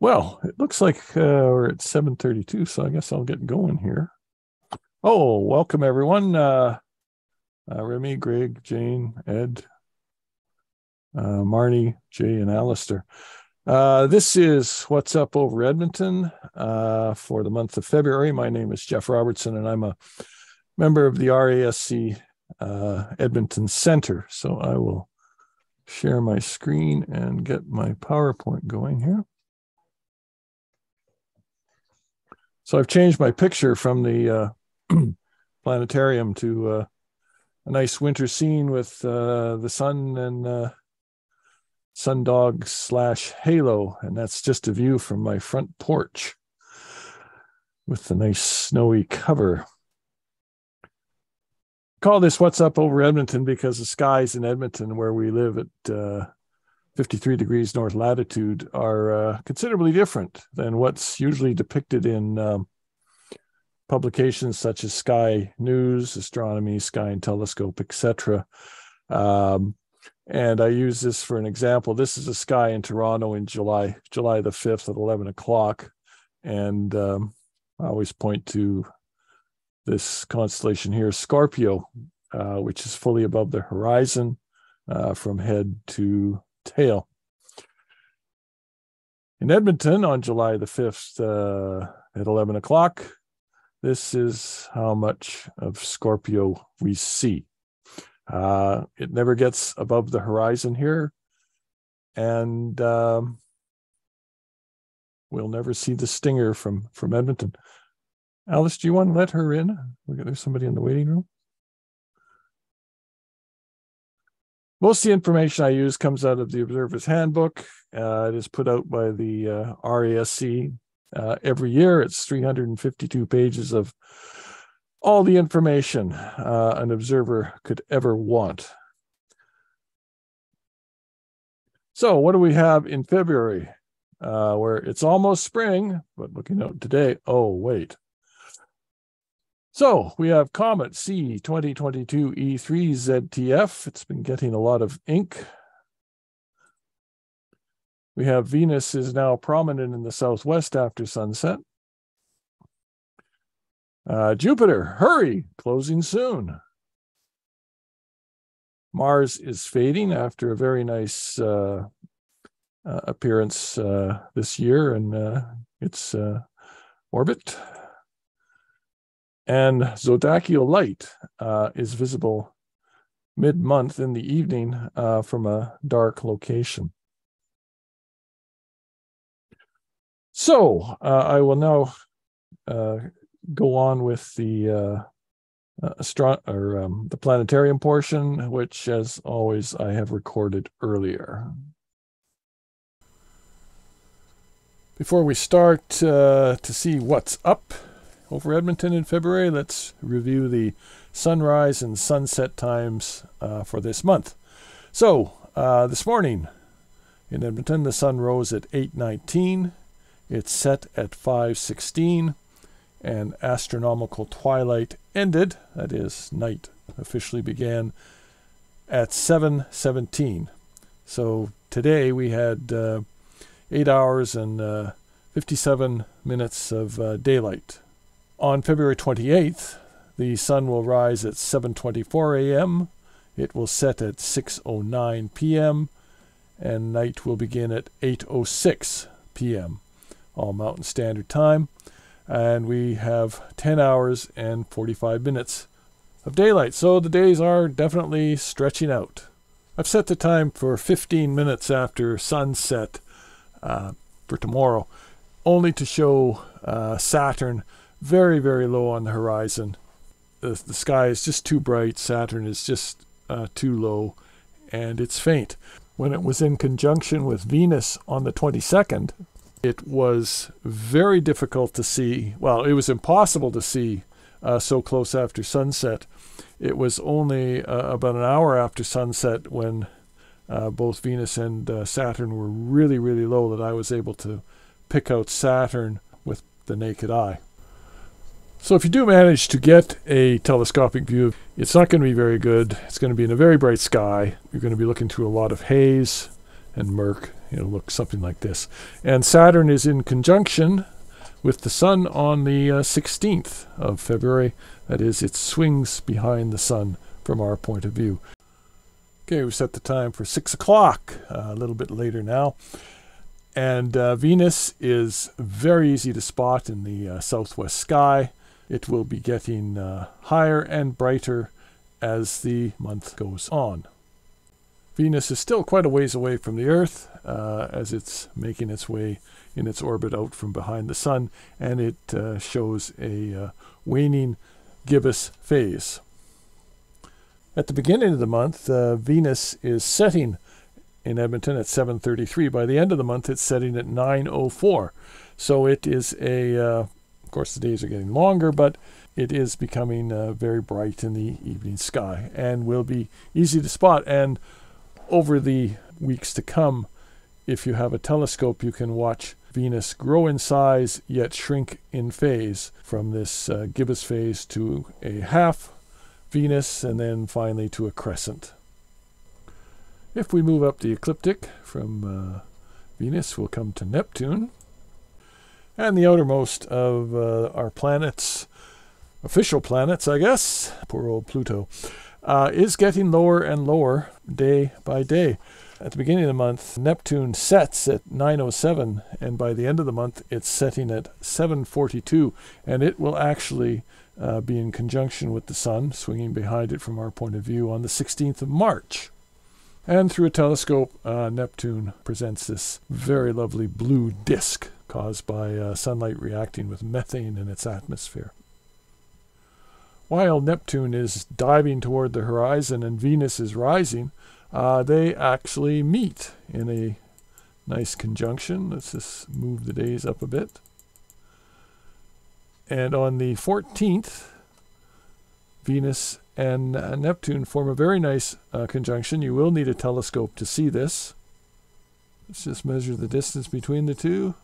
Well, it looks like we're at 7:32, so I guess I'll get going here. Oh, welcome everyone. Remy, Greg, Jane, Ed, Marnie, Jay, and Alistair. This is What's Up Over Edmonton for the month of February. My name is Jeff Robertson, and I'm a member of the RASC Edmonton Center. So I will share my screen and get my PowerPoint going here. So I've changed my picture from the planetarium to a nice winter scene with the sun and sundog / halo, and that's just a view from my front porch with the nice snowy cover. Call this What's Up Over Edmonton because the skies in Edmonton, where we live at 53 degrees north latitude, are considerably different than what's usually depicted in publications such as Sky News, Astronomy, Sky and Telescope, etc. And I use this for an example. This is a sky in Toronto in July the 5th at 11 o'clock. And I always point to this constellation here, Scorpio, which is fully above the horizon from head to tail. In Edmonton on July the 5th at 11 o'clock, this is how much of Scorpio we see. It never gets above the horizon here, and we'll never see the stinger from Edmonton. Alice, do you want to let her in? There's somebody in the waiting room. Most of the information I use comes out of the Observer's Handbook. It is put out by the RASC every year. It's 352 pages of all the information an observer could ever want. So what do we have in February? Where it's almost spring, but looking out today, oh, wait. So we have Comet C 2022 E3 ZTF. It's been getting a lot of ink. We have Venus is now prominent in the southwest after sunset. Jupiter, hurry, closing soon. Mars is fading after a very nice appearance this year in its orbit. And zodiacal light is visible mid-month in the evening from a dark location. So I will now go on with the the planetarium portion, which, as always, I have recorded earlier. Before we start to see what's up over Edmonton in February, let's review the sunrise and sunset times for this month. So this morning in Edmonton, the sun rose at 8:19. It set at 5:16. And astronomical twilight ended, that is, night officially began, at 7:17. So today we had 8 hours and 57 minutes of daylight. On February 28th, the sun will rise at 7:24 a.m., it will set at 6:09 p.m., and night will begin at 8:06 p.m., all Mountain Standard Time. And we have 10 hours and 45 minutes of daylight. So the days are definitely stretching out. I've set the time for 15 minutes after sunset for tomorrow, only to show Saturn very, very low on the horizon. The sky is just too bright. Saturn is just too low, and it's faint. When it was in conjunction with Venus on the 22nd, it was very difficult to see. Well, it was impossible to see so close after sunset. It was only about an hour after sunset when both Venus and Saturn were really, really low that I was able to pick out Saturn with the naked eye. So if you do manage to get a telescopic view, it's not going to be very good. It's going to be in a very bright sky. You're going to be looking through a lot of haze and murk it'll look something like this. And Saturn is in conjunction with the Sun on the 16th of February. That is, it swings behind the Sun from our point of view. Okay, we set the time for 6 o'clock, a little bit later now. And Venus is very easy to spot in the southwest sky. It will be getting higher and brighter as the month goes on. Venus is still quite a ways away from the Earth as it's making its way in its orbit out from behind the Sun, and it shows a waning gibbous phase. At the beginning of the month, Venus is setting in Edmonton at 7:33. By the end of the month, it's setting at 9:04. So it is of course, the days are getting longer, but it is becoming very bright in the evening sky and will be easy to spot. And over the weeks to come, if you have a telescope, you can watch Venus grow in size yet shrink in phase from this gibbous phase to a half Venus and then finally to a crescent. If we move up the ecliptic from Venus, we'll come to Neptune. And the outermost of our planets, official planets, I guess, poor old Pluto, is getting lower and lower day by day. At the beginning of the month, Neptune sets at 9:07, and by the end of the month, it's setting at 7:42, and it will actually be in conjunction with the Sun, swinging behind it from our point of view on the 16th of March. And through a telescope, Neptune presents this very lovely blue disk caused by sunlight reacting with methane in its atmosphere. While Neptune is diving toward the horizon and Venus is rising, they actually meet in a nice conjunction. Let's just move the days up a bit. And on the 14th, Venus and Neptune form a very nice conjunction. You will need a telescope to see this. Let's just measure the distance between the two.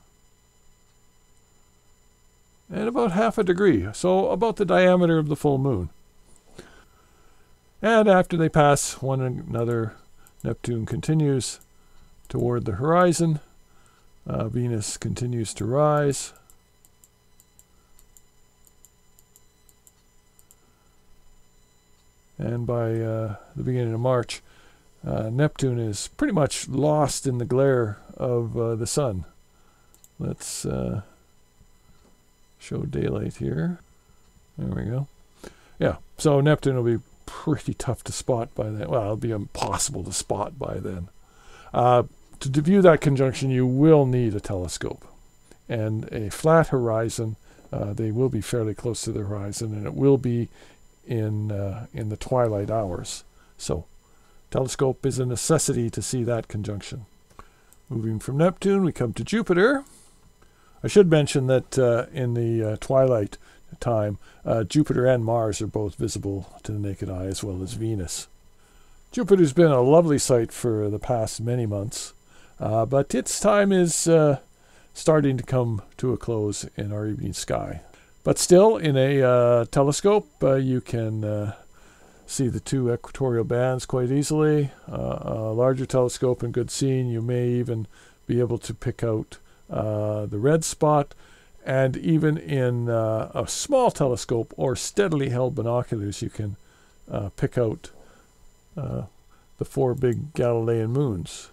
And about half a degree, so about the diameter of the full moon. And after they pass one another, Neptune continues toward the horizon. Venus continues to rise. And by the beginning of March, Neptune is pretty much lost in the glare of the Sun. Let's show daylight here. There we go. Yeah, so Neptune will be pretty tough to spot by then. Well, it'll be impossible to spot by then. To view that conjunction, you will need a telescope and a flat horizon. They will be fairly close to the horizon, and it will be in the twilight hours. So, telescope is a necessity to see that conjunction. Moving from Neptune, we come to Jupiter. I should mention that in the twilight time, Jupiter and Mars are both visible to the naked eye, as well as Venus. Jupiter's been a lovely sight for the past many months, but its time is starting to come to a close in our evening sky. But still, in a telescope, you can see the two equatorial bands quite easily. A larger telescope and good seeing, you may even be able to pick out the red spot. And even in a small telescope or steadily held binoculars, you can pick out the four big Galilean moons.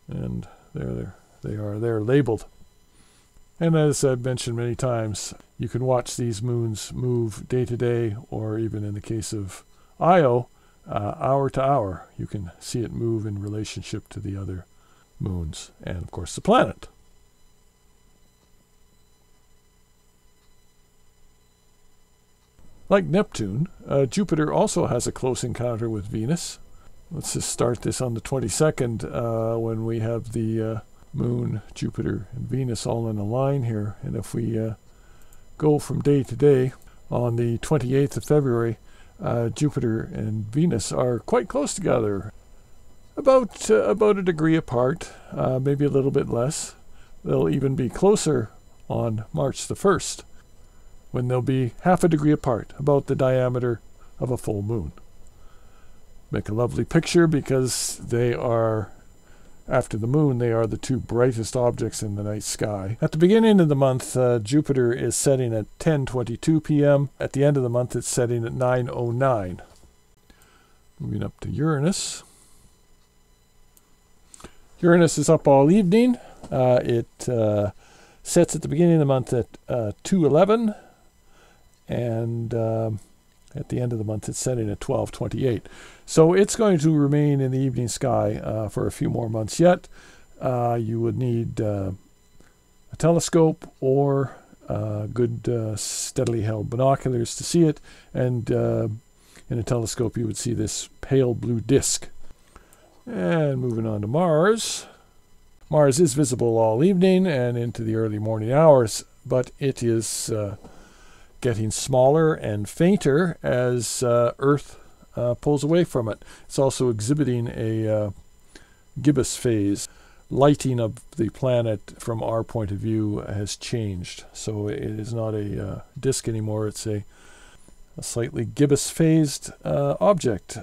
And there they are. They're labeled. And as I've mentioned many times, you can watch these moons move day to day, or even in the case of Io, hour to hour. You can see it move in relationship to the other moons, and of course the planet. Like Neptune, Jupiter also has a close encounter with Venus. Let's just start this on the 22nd when we have the Moon, Jupiter, and Venus all in a line here. And if we go from day to day, on the 28th of February, Jupiter and Venus are quite close together, about a degree apart, maybe a little bit less. They'll even be closer on March the 1st, when they'll be half a degree apart, about the diameter of a full moon. Make a lovely picture because they are After the moon, they are the two brightest objects in the night sky. At the beginning of the month, Jupiter is setting at 10:22 p.m. At the end of the month, it's setting at 9:09. Moving up to Uranus. Uranus is up all evening. It sets at the beginning of the month at 2:11, and at the end of the month, it's setting at 12:28. So it's going to remain in the evening sky for a few more months yet. You would need a telescope or good steadily held binoculars to see it. And in a telescope, you would see this pale blue disk. And moving on to Mars. Mars is visible all evening and into the early morning hours, but it is getting smaller and fainter as Earth pulls away from it. It's also exhibiting a gibbous phase. Lighting of the planet from our point of view has changed. So it is not a disk anymore. It's a slightly gibbous phased object.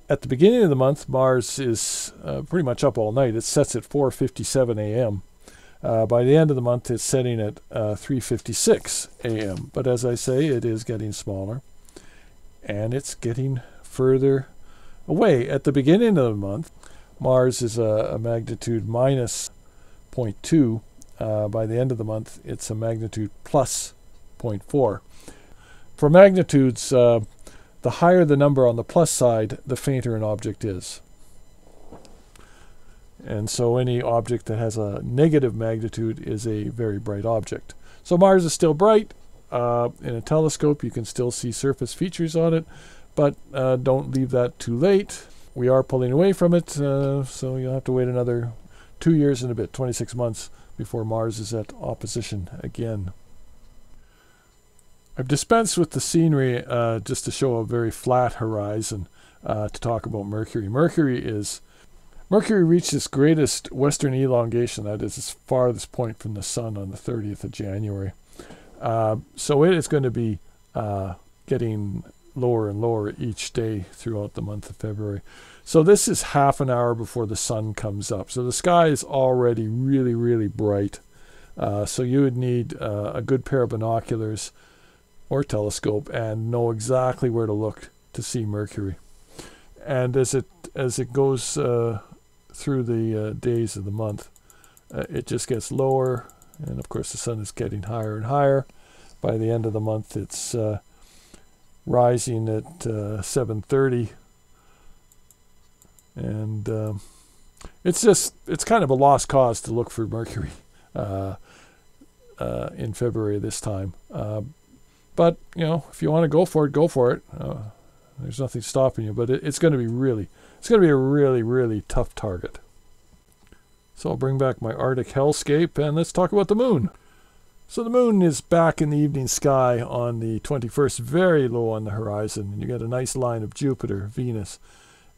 At the beginning of the month, Mars is pretty much up all night. It sets at 4:57 a.m. By the end of the month, it's setting at 3:56 a.m. But as I say, it is getting smaller, and it's getting further away. At the beginning of the month, Mars is a magnitude minus 0.2. By the end of the month, it's a magnitude plus 0.4. For magnitudes, the higher the number on the plus side, the fainter an object is. And so any object that has a negative magnitude is a very bright object. So Mars is still bright. In a telescope, you can still see surface features on it, but don't leave that too late. We are pulling away from it, so you'll have to wait another 2 years and a bit, 26 months, before Mars is at opposition again. I've dispensed with the scenery just to show a very flat horizon to talk about Mercury. Mercury reached its greatest western elongation, that is its farthest point from the sun, on the 30th of January. So it is going to be getting lower and lower each day throughout the month of February. So this is half an hour before the sun comes up. So the sky is already really, really bright. So you would need a good pair of binoculars or telescope and know exactly where to look to see Mercury. And as it goes through the days of the month, it just gets lower, and of course the sun is getting higher and higher. By the end of the month, it's rising at 7:30, and it's kind of a lost cause to look for Mercury in February this time. But if you want to go for it. There's nothing stopping you, but it's going to be a really tough target. So I'll bring back my Arctic hellscape, and let's talk about the moon. So the moon is back in the evening sky on the 21st, very low on the horizon. And you get a nice line of Jupiter, Venus,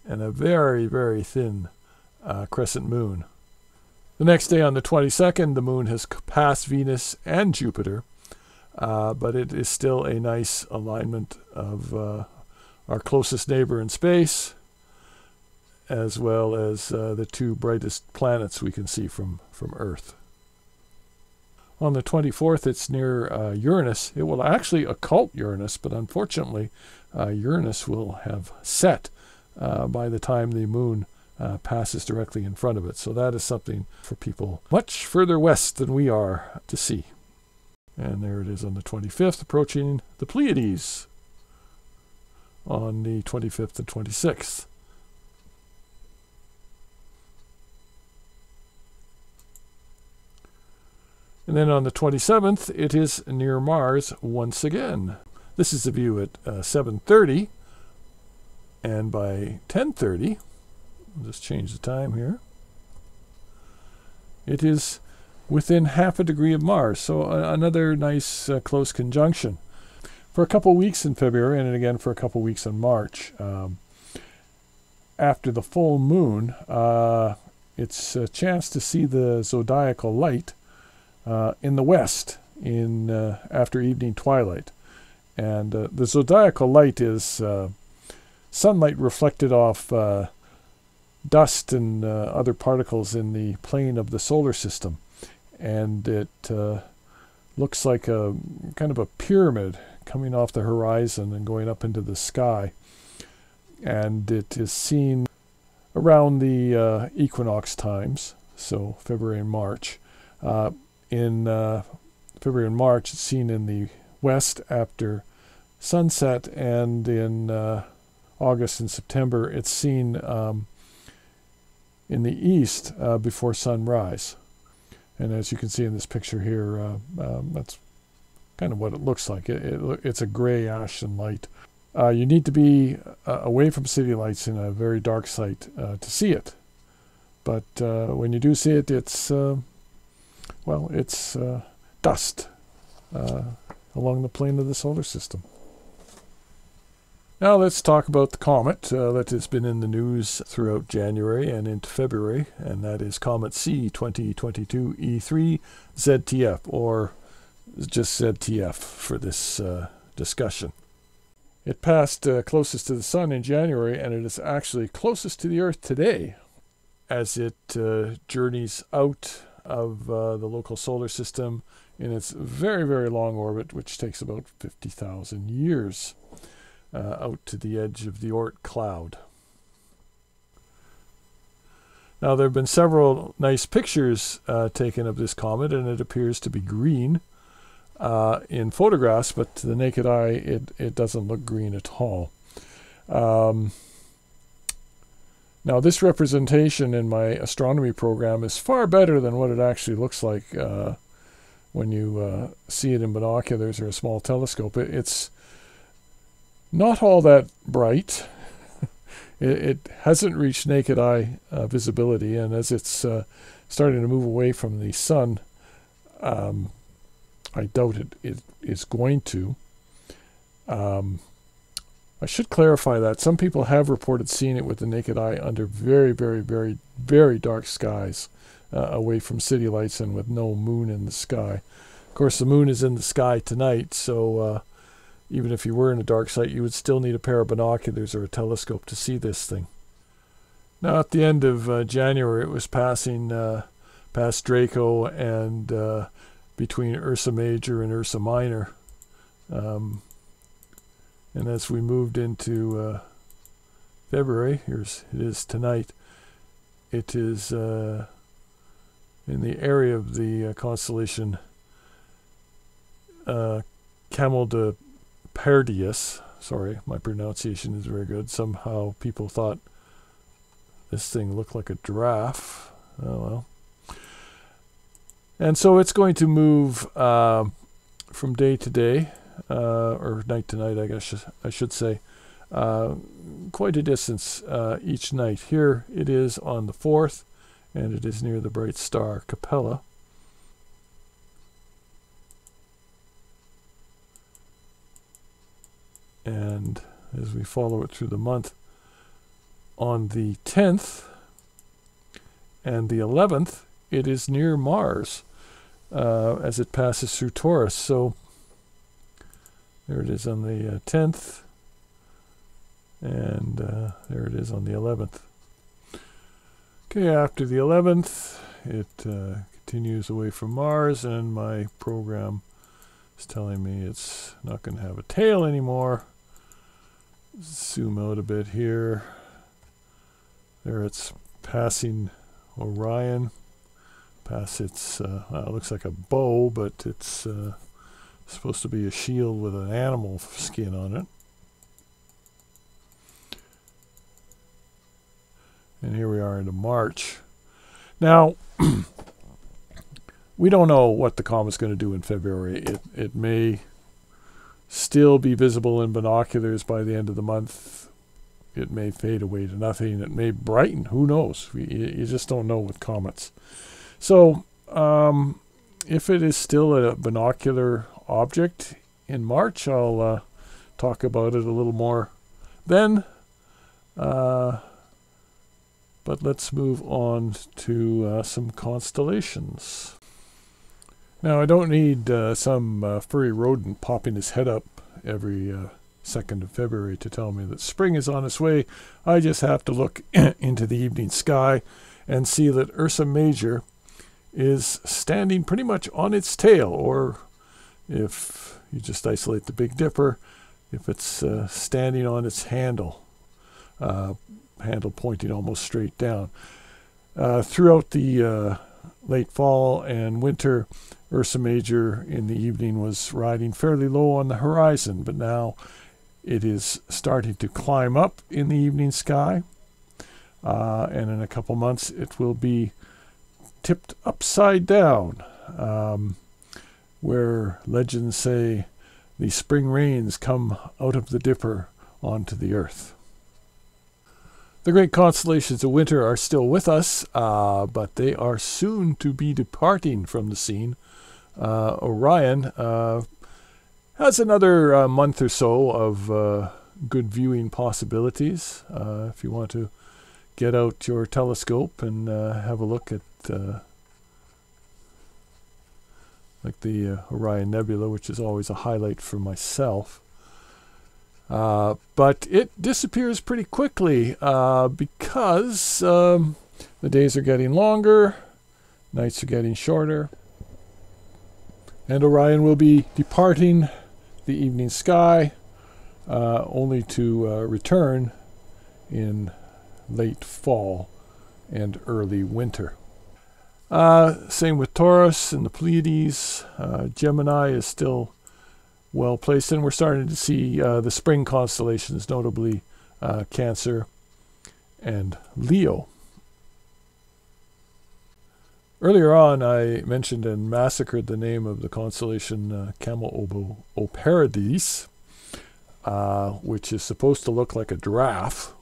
and a very, very thin crescent moon. The next day on the 22nd, the moon has passed Venus and Jupiter, but it is still a nice alignment of our closest neighbor in space, as well as the two brightest planets we can see from Earth. On the 24th, it's near Uranus. It will actually occult Uranus, but unfortunately, Uranus will have set by the time the moon passes directly in front of it. So that is something for people much further west than we are to see. And there it is on the 25th, approaching the Pleiades on the 25th and 26th. And then on the 27th, it is near Mars once again. This is the view at 7:30, and by 10:30, I'll just change the time here, it is within half a degree of Mars. So another nice close conjunction. For a couple weeks in February, and then again for a couple weeks in March, after the full moon, it's a chance to see the zodiacal light in the west after evening twilight. And the zodiacal light is sunlight reflected off dust and other particles in the plane of the solar system. And it looks like a kind of a pyramid coming off the horizon and going up into the sky. And it is seen around the equinox times, so February and March. In February and March, it's seen in the west after sunset, and in August and September, it's seen in the east before sunrise. And as you can see in this picture here, that's kind of what it looks like. It's a gray ashen light. You need to be away from city lights in a very dark site to see it. But when you do see it, it's it's dust along the plane of the solar system. Now let's talk about the comet that has been in the news throughout January and into February, and that is Comet C 2022 E3 ZTF, or just ZTF for this discussion. It passed closest to the Sun in January, and it is actually closest to the Earth today as it journeys out of the local solar system in its very, very long orbit, which takes about 50,000 years. Out to the edge of the Oort cloud. Now, there have been several nice pictures taken of this comet, and it appears to be green in photographs, but to the naked eye, it doesn't look green at all. Now, this representation in my astronomy program is far better than what it actually looks like when you see it in binoculars or a small telescope. It's not all that bright. It hasn't reached naked eye visibility, and as it's starting to move away from the sun, I doubt it is going to. I should clarify that some people have reported seeing it with the naked eye under very, very, very, very dark skies, away from city lights and with no moon in the sky. Of course, the moon is in the sky tonight, so even if you were in a dark site, you would still need a pair of binoculars or a telescope to see this thing. Now, at the end of January, it was passing past Draco and between Ursa Major and Ursa Minor. And as we moved into February, it is tonight, it is in the area of the constellation Camaldepardius. Sorry, my pronunciation is very good. Somehow people thought this thing looked like a giraffe. Oh well. And so it's going to move from day to day, or night to night, I guess I should say, quite a distance each night. Here it is on the 4th, and it is near the bright star Capella. And as we follow it through the month, on the 10th and the 11th, it is near Mars as it passes through Taurus. So there it is on the 10th, and there it is on the 11th. Okay, after the 11th, it continues away from Mars, and my program is telling me it's not going to have a tail anymore. Zoom out a bit here. There it's passing Orion. Past its, it looks like a bow, but it's supposed to be a shield with an animal skin on it. And here we are into March. Now, we don't know what the comet's going to do in February. It may still be visible in binoculars by the end of the month. It may fade away to nothing. It may brighten. Who knows? You just don't know with comets. So, if it is still a binocular object in March, I'll talk about it a little more then. But let's move on to some constellations. Now, I don't need some furry rodent popping his head up every 2nd of February to tell me that spring is on its way. I just have to look into the evening sky and see that Ursa Major is standing pretty much on its tail, or if you just isolate the Big Dipper, if it's standing on its handle pointing almost straight down. Throughout the late fall and winter, Ursa Major in the evening was riding fairly low on the horizon, but now it is starting to climb up in the evening sky, and in a couple months it will be tipped upside down, where legends say the spring rains come out of the Dipper onto the earth. The great constellations of winter are still with us, but they are soon to be departing from the scene. Orion has another month or so of good viewing possibilities. If you want to get out your telescope and have a look at like the Orion Nebula, which is always a highlight for myself. But it disappears pretty quickly because the days are getting longer, nights are getting shorter, and Orion will be departing the evening sky, only to return in late fall and early winter. Same with Taurus and the Pleiades. Gemini is still well placed, and we're starting to see the spring constellations, notably Cancer and Leo. Earlier on, I mentioned and massacred the name of the constellation Camelopardalis, which is supposed to look like a giraffe.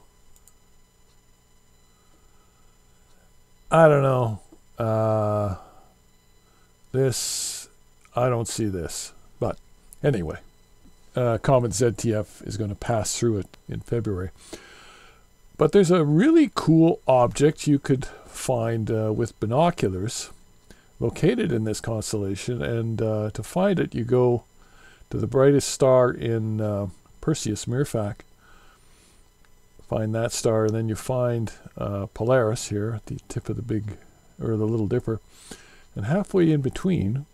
I don't know. I don't see this. But anyway, Comet ZTF is going to pass through it in February. But there's a really cool object you could find with binoculars located in this constellation, and to find it you go to the brightest star in Perseus, Myrfak. Find that star, and then you find Polaris here at the tip of the Little Dipper, and halfway in between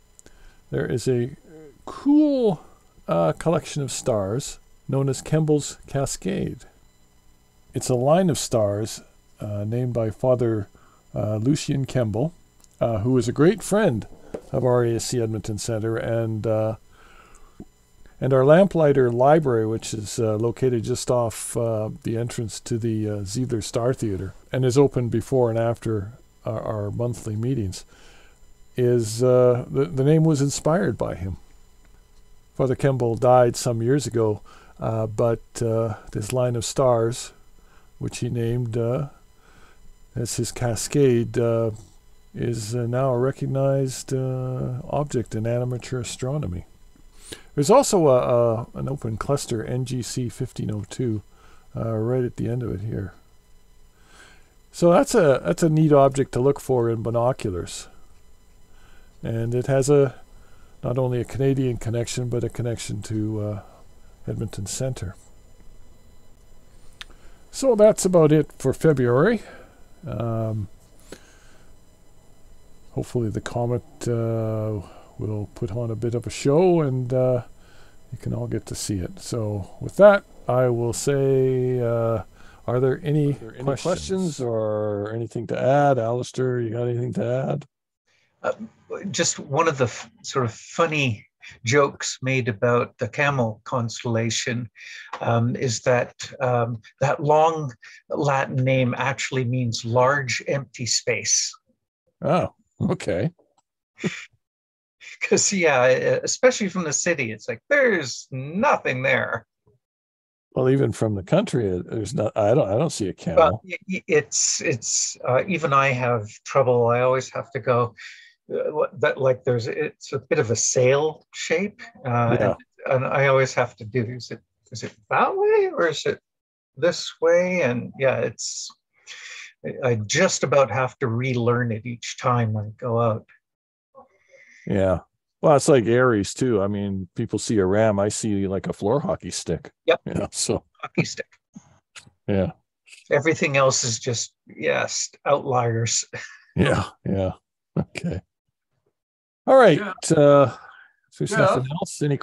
there is a cool collection of stars known as Kemble's Cascade. It's a line of stars named by Father Lucien Kemble, who is a great friend of our ASC Edmonton Centre, and our Lamplighter Library, which is located just off the entrance to the Ziegler Star Theatre and is open before and after our monthly meetings, is the name was inspired by him. Father Kemble died some years ago, but this line of stars, which he named as his cascade, is now a recognized object in amateur astronomy. There's also an open cluster, NGC 1502, right at the end of it here. So that's a neat object to look for in binoculars. And it has not only a Canadian connection, but a connection to Edmonton Centre. So that's about it for February. Hopefully the comet will put on a bit of a show, and you can all get to see it. So with that, I will say, are there any questions or anything to add? Alistair, you got anything to add? Just one of the sort of funny jokes made about the Camel constellation is that that long Latin name actually means large empty space. Oh, okay. Because especially from the city, it's like there's nothing there. Well, even from the country, there's not. I don't see a camel. It's even I have trouble. I always have to go. It's a bit of a sail shape, and I always have to do. Is it that way or is it this way? And I just about have to relearn it each time I go out. Yeah, Well, it's like Aries too. I mean, people see a ram, I see like a floor hockey stick. Yep, Yeah. So hockey stick. yeah, Everything else is just, yes, outliers. yeah. Okay. All right. Yeah, If there's yeah. nothing else, any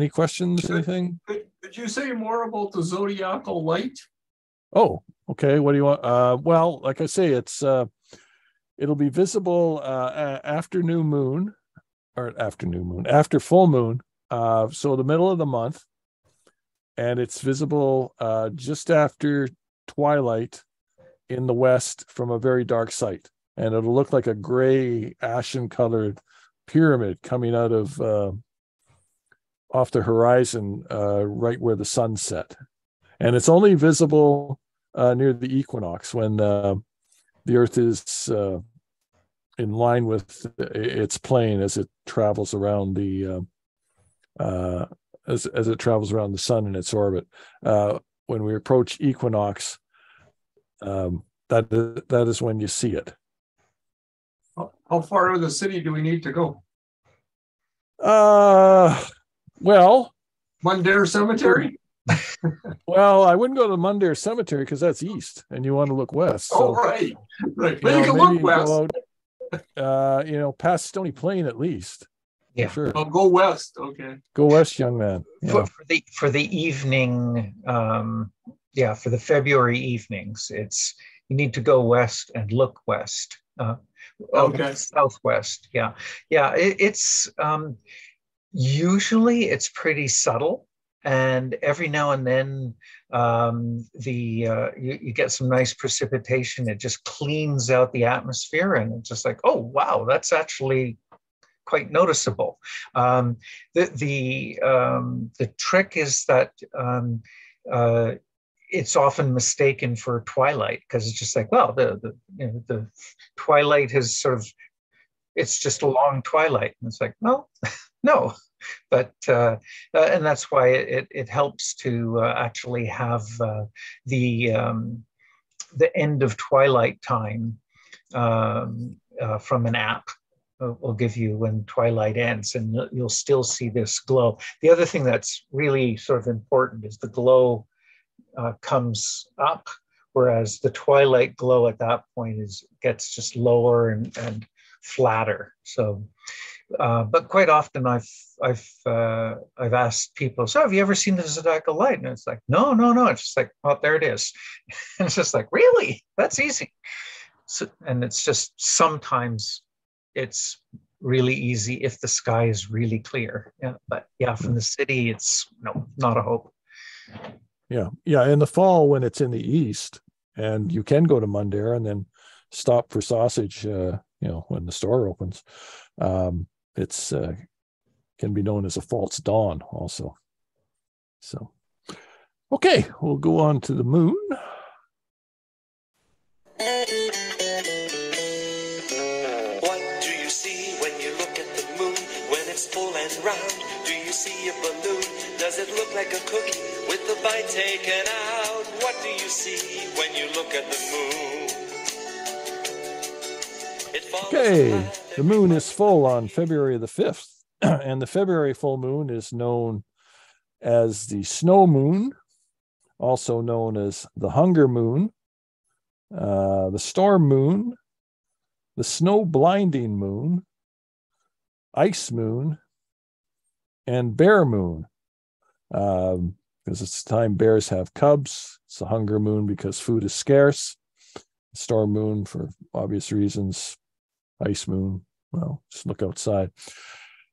questions? Anything? Could you say more about the zodiacal light? Oh, okay. What do you want? Well, like I say, it'll be visible after new moon or afternoon moon, after full moon. So the middle of the month, and it's visible just after twilight in the west from a very dark site, and it'll look like a gray, ashen colored pyramid coming out of off the horizon, right where the sun set. And it's only visible near the equinox when the Earth is in line with its plane as it travels around the as it travels around the sun in its orbit. When we approach equinox, that is when you see it. How far out of the city do we need to go? Well, Mundare Cemetery? well, I wouldn't go to Mundare Cemetery because that's east, and you want to look west. So, Oh, right. But you you can maybe look west. Go out, past Stony Plain at least. Yeah. For sure. I'll go west. Okay. Go west, young man. Yeah. For the evening, for the February evenings, you need to go west and look west. Okay. Southwest. Yeah. It's usually it's pretty subtle, and every now and then you get some nice precipitation. It just cleans out the atmosphere, and it's just like, oh wow, that's actually quite noticeable. The trick is that it's often mistaken for twilight, because it's just like, well, the twilight has sort of, it's just a long twilight, and it's like, well, no. But and that's why it helps to actually have the end of twilight time from an app. Will give you when twilight ends, and you'll still see this glow. The other thing that's really sort of important is the glow comes up, whereas the twilight glow at that point gets just lower and flatter. So, but quite often I've asked people, so have you ever seen the zodiacal light? And it's like, no. It's just like, oh, there it is. And it's just like, really? That's easy. So, and it's just sometimes it's really easy if the sky is really clear. Yeah, but yeah, from the city, it's not a hope. Yeah. In the fall, when it's in the east, and you can go to Mundare and then stop for sausage, when the store opens. It's can be known as a false dawn also. So, okay, we'll go on to the moon. Full and round, do you see a balloon? Does it look like a cookie with the bite taken out? What do you see when you look at the moon? Okay, the moon is full on February the 5th, and the February full moon is known as the snow moon, also known as the hunger moon, the storm moon, the snow blinding moon, ice moon, and bear moon, because it's the time bears have cubs. It's the hunger moon because food is scarce. Storm moon for obvious reasons. Ice moon, well, just look outside.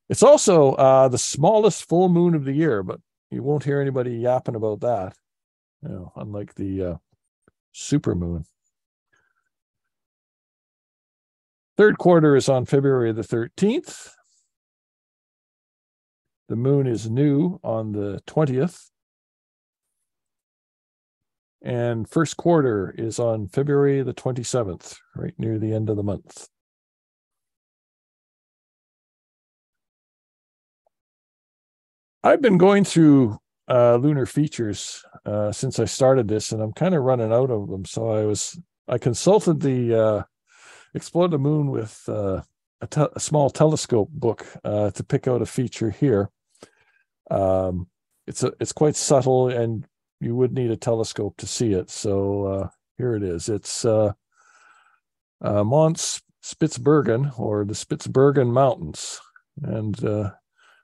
It's also the smallest full moon of the year, but you won't hear anybody yapping about that, unlike the super moon. Third quarter is on February the 13th. The moon is new on the 20th. And first quarter is on February the 27th, right near the end of the month. I've been going through lunar features since I started this, and I'm kind of running out of them. So I consulted the Explore the Moon with a small telescope book to pick out a feature here. It's quite subtle, and you would need a telescope to see it. So here it is. It's Mont Spitzbergen, or the Spitzbergen Mountains. And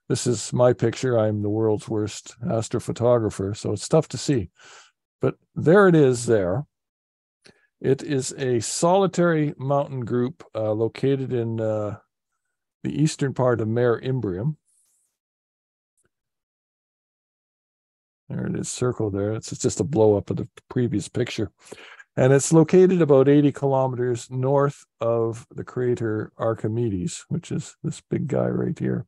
this is my picture. I'm the world's worst astrophotographer, so it's tough to see. But there it is there. It is a solitary mountain group located in the eastern part of Mare Imbrium. There it is, circled there. It's just a blow up of the previous picture. And it's located about 80 kilometers north of the crater Archimedes, which is this big guy right here.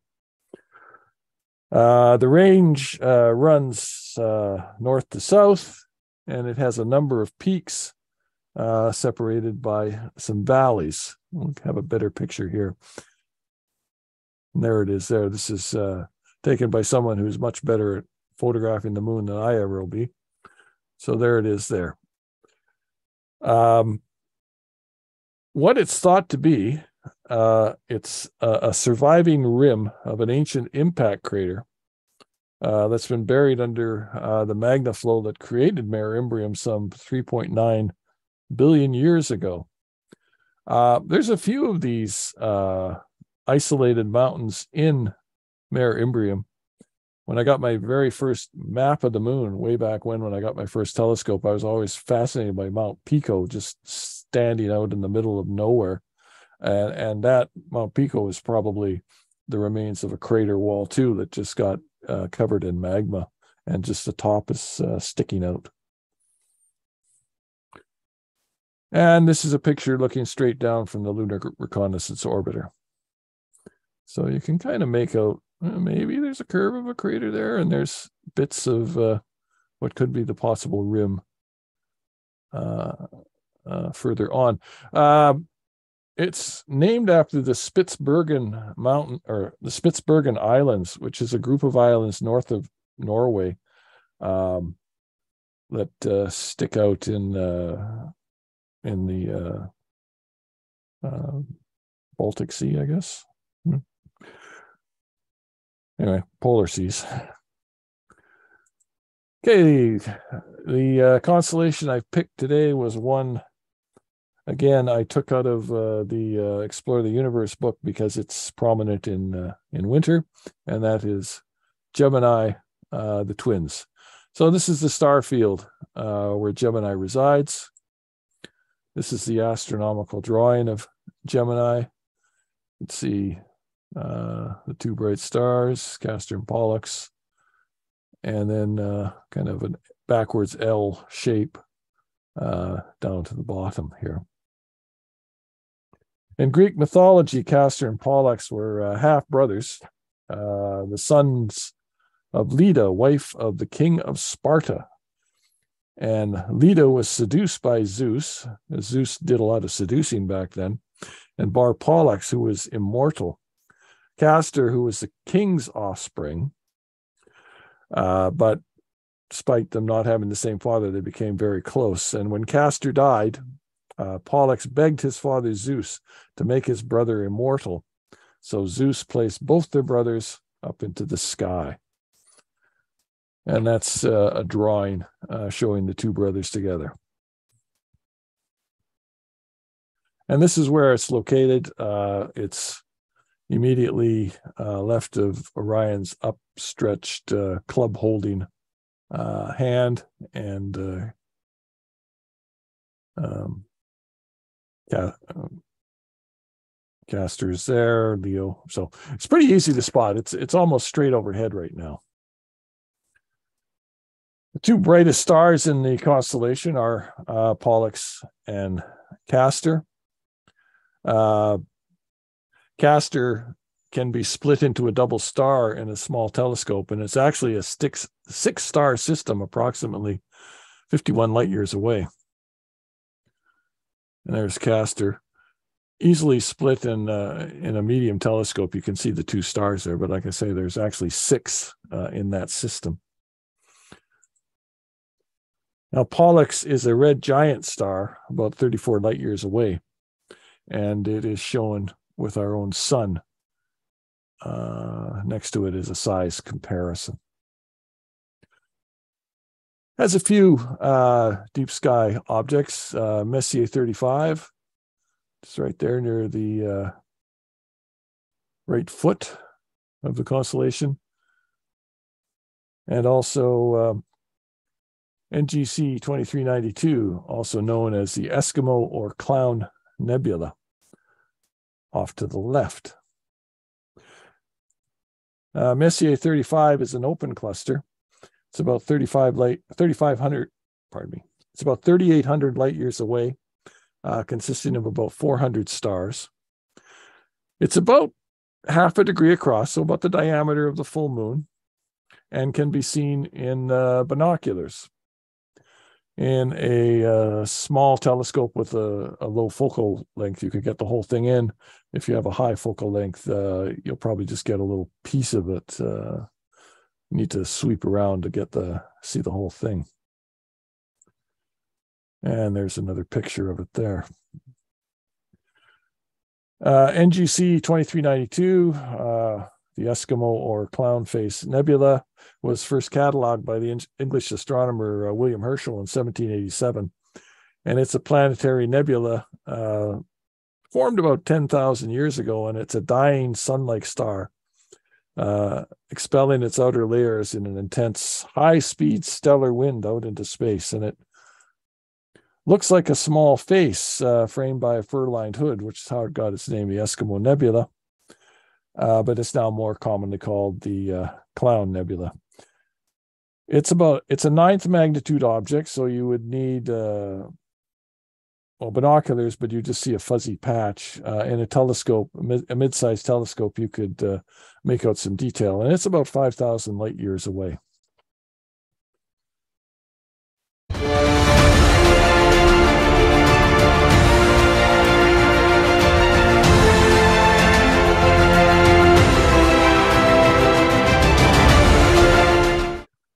The range runs north to south, and it has a number of peaks separated by some valleys. We'll have a better picture here. And there it is there. This is taken by someone who's much better at photographing the moon than I ever will be. So there it is there. What it's thought to be, it's a surviving rim of an ancient impact crater that's been buried under the magna flow that created Mare Imbrium some 3.9 billion years ago. There's a few of these isolated mountains in Mare Imbrium. When I got my very first map of the moon way back when I got my first telescope, I was always fascinated by Mount Pico, just standing out in the middle of nowhere. And that Mount Pico is probably the remains of a crater wall too that just got covered in magma, and just the top is sticking out. And this is a picture looking straight down from the Lunar Reconnaissance Orbiter. So you can kind of make out, maybe there's a curve of a crater there, and there's bits of what could be the possible rim further on. It's named after the Spitzbergen Mountain, or the Spitzbergen Islands, which is a group of islands north of Norway that stick out in the Baltic Sea, I guess. Anyway, polar seas. Okay, the constellation I picked today was one, again, I took out of the Explore the Universe book because it's prominent in winter, and that is Gemini, the twins. So this is the star field where Gemini resides. This is the astronomical drawing of Gemini. Let's see the two bright stars, Castor and Pollux, and then kind of a backwards L shape down to the bottom here. In Greek mythology, Castor and Pollux were half brothers, the sons of Leda, wife of the king of Sparta. And Leda was seduced by Zeus, as Zeus did a lot of seducing back then, and bar Pollux, who was immortal. Castor, who was the king's offspring, but despite them not having the same father, they became very close. And when Castor died, Pollux begged his father Zeus to make his brother immortal. So Zeus placed both their brothers up into the sky. And that's a drawing showing the two brothers together. And this is where it's located. It's immediately left of Orion's upstretched club-holding hand, and Castor's there, Leo. So it's pretty easy to spot. It's almost straight overhead right now. The two brightest stars in the constellation are Pollux and Castor. Castor can be split into a double star in a small telescope, and it's actually a six-star system, approximately 51 light years away. And there's Castor, easily split in a medium telescope. You can see the two stars there, but like I say, there's actually six in that system. Now, Pollux is a red giant star about 34 light years away, and it is shown with our own sun next to it as a size comparison. Has a few deep sky objects. Messier 35, just right there near the right foot of the constellation. And also NGC 2392, also known as the Eskimo or Clown Nebula, off to the left. Messier 35 is an open cluster. It's about 3,500, pardon me. It's about 3,800 light years away, consisting of about 400 stars. It's about half a degree across, so about the diameter of the full moon, and can be seen in binoculars. In a small telescope with a low focal length, you could get the whole thing in. If you have a high focal length, you'll probably just get a little piece of it. You need to sweep around to see the whole thing. And there's another picture of it there. NGC 2392, the Eskimo or Clown Face Nebula, was first cataloged by the English astronomer William Herschel in 1787. And it's a planetary nebula formed about 10,000 years ago, and it's a dying sun-like star, expelling its outer layers in an intense, high-speed stellar wind out into space. And it looks like a small face framed by a fur-lined hood, which is how it got its name, the Eskimo Nebula. But it's now more commonly called the Clown Nebula. It's a ninth magnitude object, so you would need binoculars, but you just see a fuzzy patch. In a telescope, a mid-sized telescope, you could make out some detail, and it's about 5,000 light years away.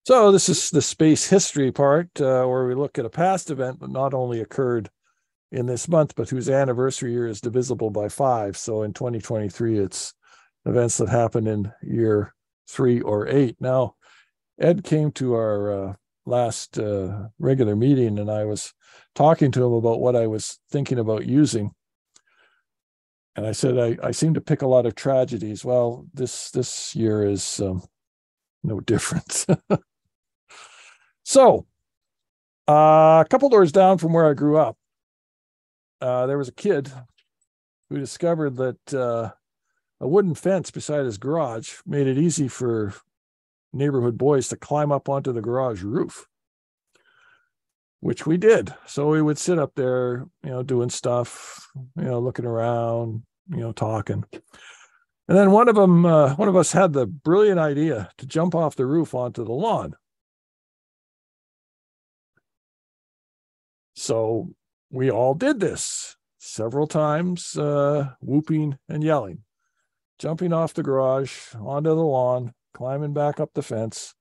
So this is the space history part, where we look at a past event that not only occurred in this month, but whose anniversary year is divisible by 5. So in 2023, it's events that happened in year 3 or 8. Now, Ed came to our last regular meeting, and I was talking to him about what I was thinking about using. And I said, I seem to pick a lot of tragedies. Well, this year is no different. So, a couple doors down from where I grew up, there was a kid who discovered that a wooden fence beside his garage made it easy for neighborhood boys to climb up onto the garage roof, which we did. So we would sit up there, doing stuff, looking around, talking. And then one of us had the brilliant idea to jump off the roof onto the lawn. So we all did this several times, whooping and yelling, jumping off the garage onto the lawn, climbing back up the fence,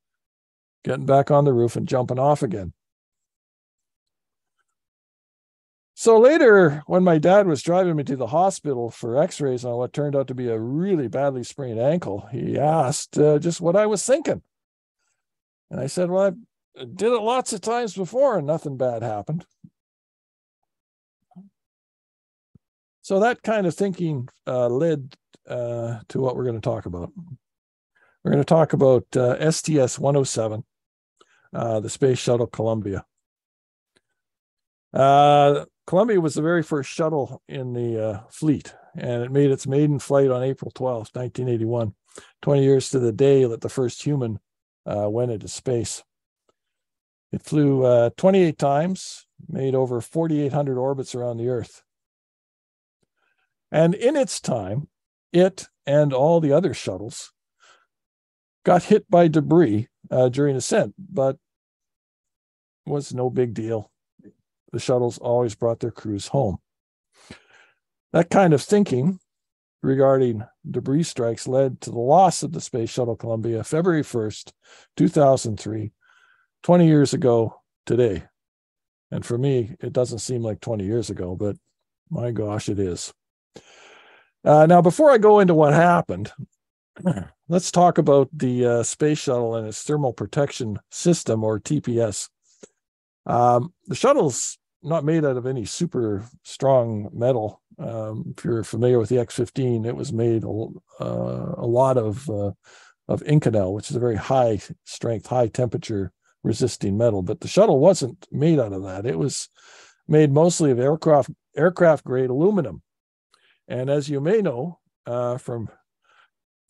getting back on the roof and jumping off again. So later, when my dad was driving me to the hospital for x-rays on what turned out to be a really badly sprained ankle, he asked just what I was thinking. And I said, well, I did it lots of times before and nothing bad happened. So that kind of thinking led to what we're going to talk about. We're going to talk about STS-107, the Space Shuttle Columbia. Columbia was the very first shuttle in the fleet, and it made its maiden flight on April 12th, 1981, 20 years to the day that the first human went into space. It flew 28 times, made over 4,800 orbits around the Earth. And in its time, it and all the other shuttles got hit by debris during ascent, but was no big deal. The shuttles always brought their crews home. That kind of thinking regarding debris strikes led to the loss of the Space Shuttle Columbia, February 1st, 2003, 20 years ago today. And for me, it doesn't seem like 20 years ago, but my gosh, it is. Now, before I go into what happened, let's talk about the space shuttle and its thermal protection system, or TPS. The shuttle's not made out of any super strong metal. If you're familiar with the X-15, it was made a lot of Inconel, which is a very high strength, high temperature resisting metal. But the shuttle wasn't made out of that. It was made mostly of aircraft grade aluminum. And as you may know from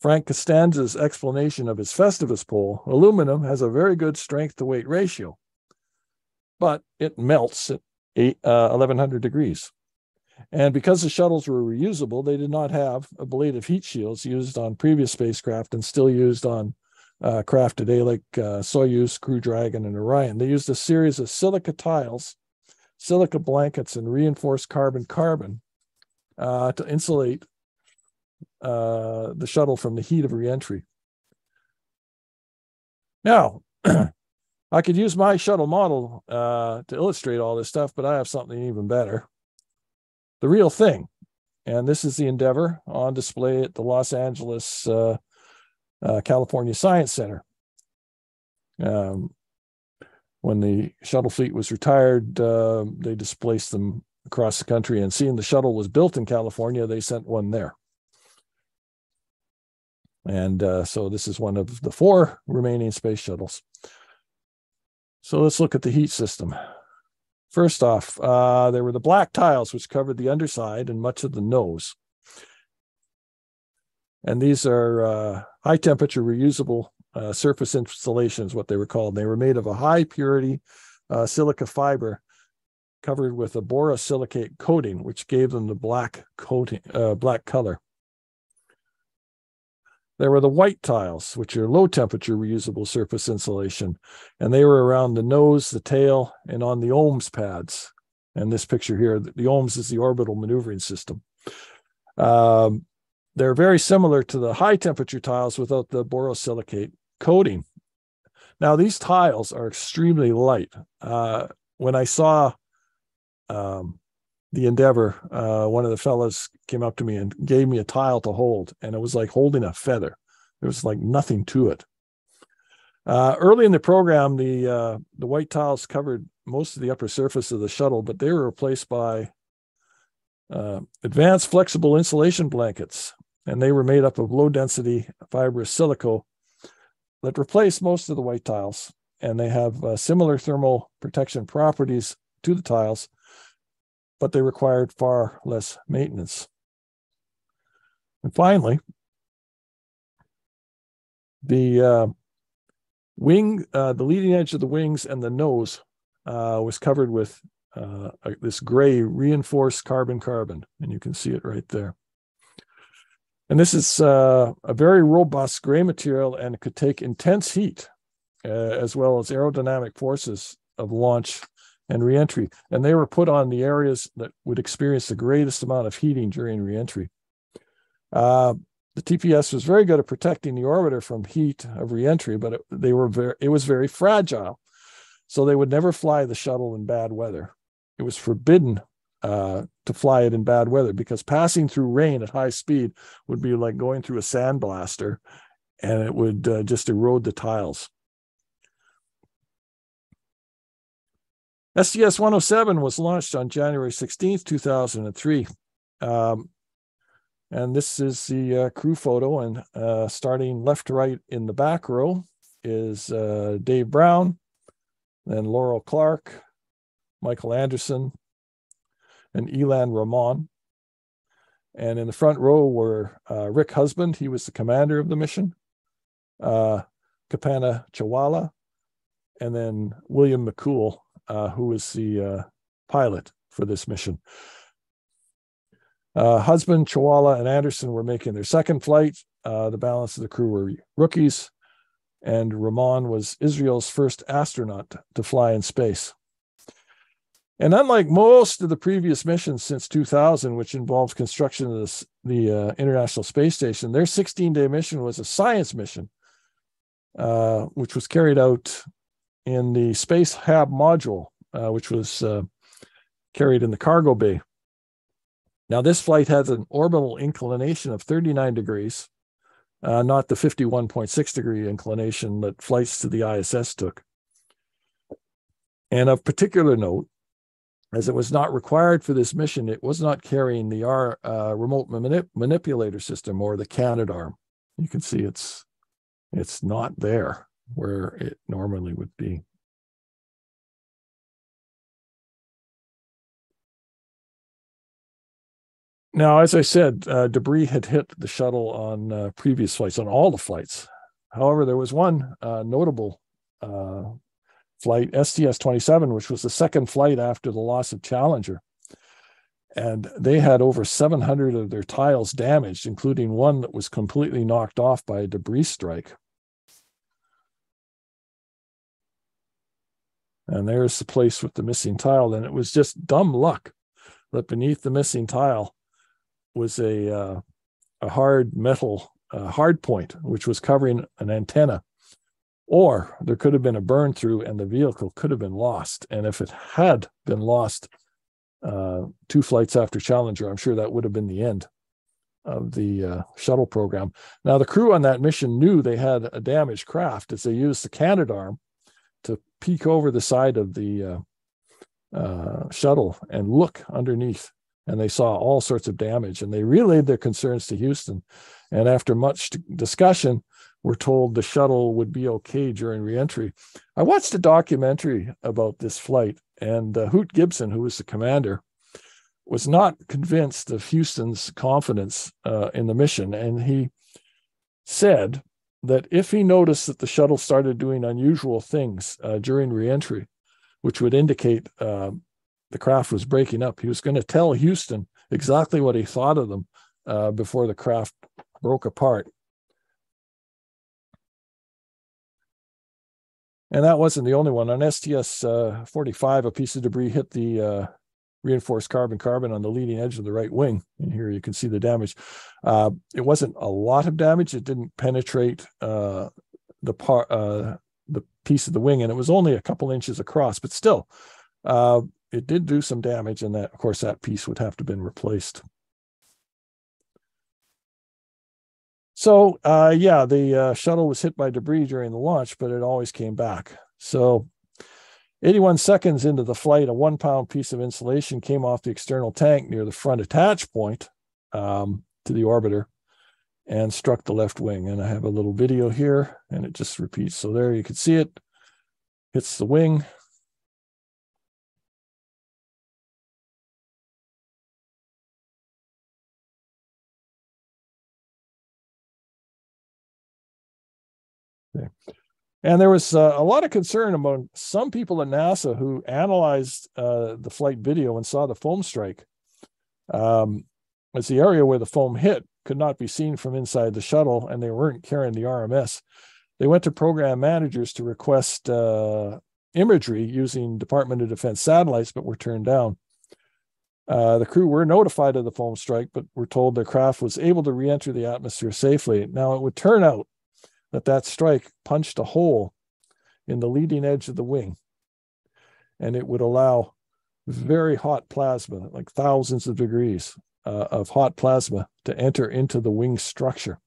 Frank Costanza's explanation of his Festivus pole, aluminum has a very good strength to weight ratio, but it melts at 1100 degrees. And because the shuttles were reusable, they did not have ablative heat shields used on previous spacecraft and still used on craft today like Soyuz, Crew Dragon, and Orion. They used a series of silica tiles, silica blankets, and reinforced carbon-carbon to insulate the shuttle from the heat of reentry. Now, I could use my shuttle model to illustrate all this stuff, but I have something even better. The real thing. And this is the Endeavour on display at the Los Angeles, California Science Center. When the shuttle fleet was retired, they displaced them across the country, and seeing the shuttle was built in California, they sent one there. And so this is one of the 4 remaining space shuttles. So let's look at the heat system. First off, there were the black tiles which covered the underside and much of the nose. And these are high temperature reusable surface installations, what they were called. They were made of a high purity silica fiber covered with a borosilicate coating, which gave them the black color. There were the white tiles, which are low temperature reusable surface insulation, and they were around the nose, the tail, and on the OMS pads. And this picture here, the OMS is the orbital maneuvering system. They're very similar to the high temperature tiles without the borosilicate coating. Now, these tiles are extremely light. When I saw the Endeavour, one of the fellows came up to me and gave me a tile to hold, and it was like holding a feather. There was like nothing to it. Early in the program, the white tiles covered most of the upper surface of the shuttle, but they were replaced by advanced flexible insulation blankets, and they were made up of low-density fibrous silico that replaced most of the white tiles, and they have similar thermal protection properties to the tiles, but they required far less maintenance. And finally, the leading edge of the wings and the nose was covered with this gray reinforced carbon-carbon, and you can see it right there. And this is a very robust gray material, and it could take intense heat as well as aerodynamic forces of launch and reentry. And they were put on the areas that would experience the greatest amount of heating during reentry. The TPS was very good at protecting the orbiter from heat of reentry, but it was very fragile. So they would never fly the shuttle in bad weather. It was forbidden to fly it in bad weather because passing through rain at high speed would be like going through a sandblaster, and it would just erode the tiles. STS-107 was launched on January 16th, 2003. And this is the crew photo, and starting left to right in the back row is Dave Brown, then Laurel Clark, Michael Anderson, and Elan Ramon. And in the front row were Rick Husband, he was the commander of the mission, Kapana Chawala, and then William McCool, who was the pilot for this mission. Husband, Chawala, and Anderson were making their second flight. The balance of the crew were rookies, and Ramon was Israel's first astronaut to fly in space. And unlike most of the previous missions since 2000, which involved construction of the International Space Station, their 16-day mission was a science mission, which was carried out in the Space Hab module, which was carried in the cargo bay. Now, this flight has an orbital inclination of 39 degrees, not the 51.6 degree inclination that flights to the ISS took. And of particular note, as it was not required for this mission, it was not carrying the remote manipulator system, or the Canadarm. You can see it's not there where it normally would be. Now, as I said, debris had hit the shuttle on previous flights, on all the flights. However, there was one notable flight, STS-27, which was the second flight after the loss of Challenger. And they had over 700 of their tiles damaged, including one that was completely knocked off by a debris strike. And there's the place with the missing tile. And it was just dumb luck that beneath the missing tile was a hard metal hard point, which was covering an antenna. Or there could have been a burn through and the vehicle could have been lost. And if it had been lost 2 flights after Challenger, I'm sure that would have been the end of the shuttle program. Now, the crew on that mission knew they had a damaged craft, as they used the Canadarm to peek over the side of the shuttle and look underneath. And they saw all sorts of damage, and they relayed their concerns to Houston. And after much discussion, were told the shuttle would be okay during reentry. I watched a documentary about this flight, and Hoot Gibson, who was the commander, was not convinced of Houston's confidence in the mission. And he said that if he noticed that the shuttle started doing unusual things during reentry, which would indicate the craft was breaking up, he was going to tell Houston exactly what he thought of them before the craft broke apart. And that wasn't the only one. On STS-45, a piece of debris hit the reinforced carbon-carbon on the leading edge of the right wing. And here you can see the damage. It wasn't a lot of damage. It didn't penetrate the piece of the wing, and it was only a couple inches across. But still, it did do some damage, and that, of course, that piece would have to have been replaced. So, yeah, the shuttle was hit by debris during the launch, but it always came back. So 81 seconds into the flight, a 1-pound piece of insulation came off the external tank near the front attach point to the orbiter and struck the left wing. And I have a little video here, and it just repeats. So there you can see it. Hits the wing. Okay. And there was a lot of concern among some people at NASA who analyzed the flight video and saw the foam strike. As the area where the foam hit could not be seen from inside the shuttle, and they weren't carrying the RMS. They went to program managers to request imagery using Department of Defense satellites, but were turned down. The crew were notified of the foam strike, but were told their craft was able to re-enter the atmosphere safely. Now, it would turn out that strike punched a hole in the leading edge of the wing, and it would allow very hot plasma, like thousands of degrees of hot plasma, to enter into the wing structure.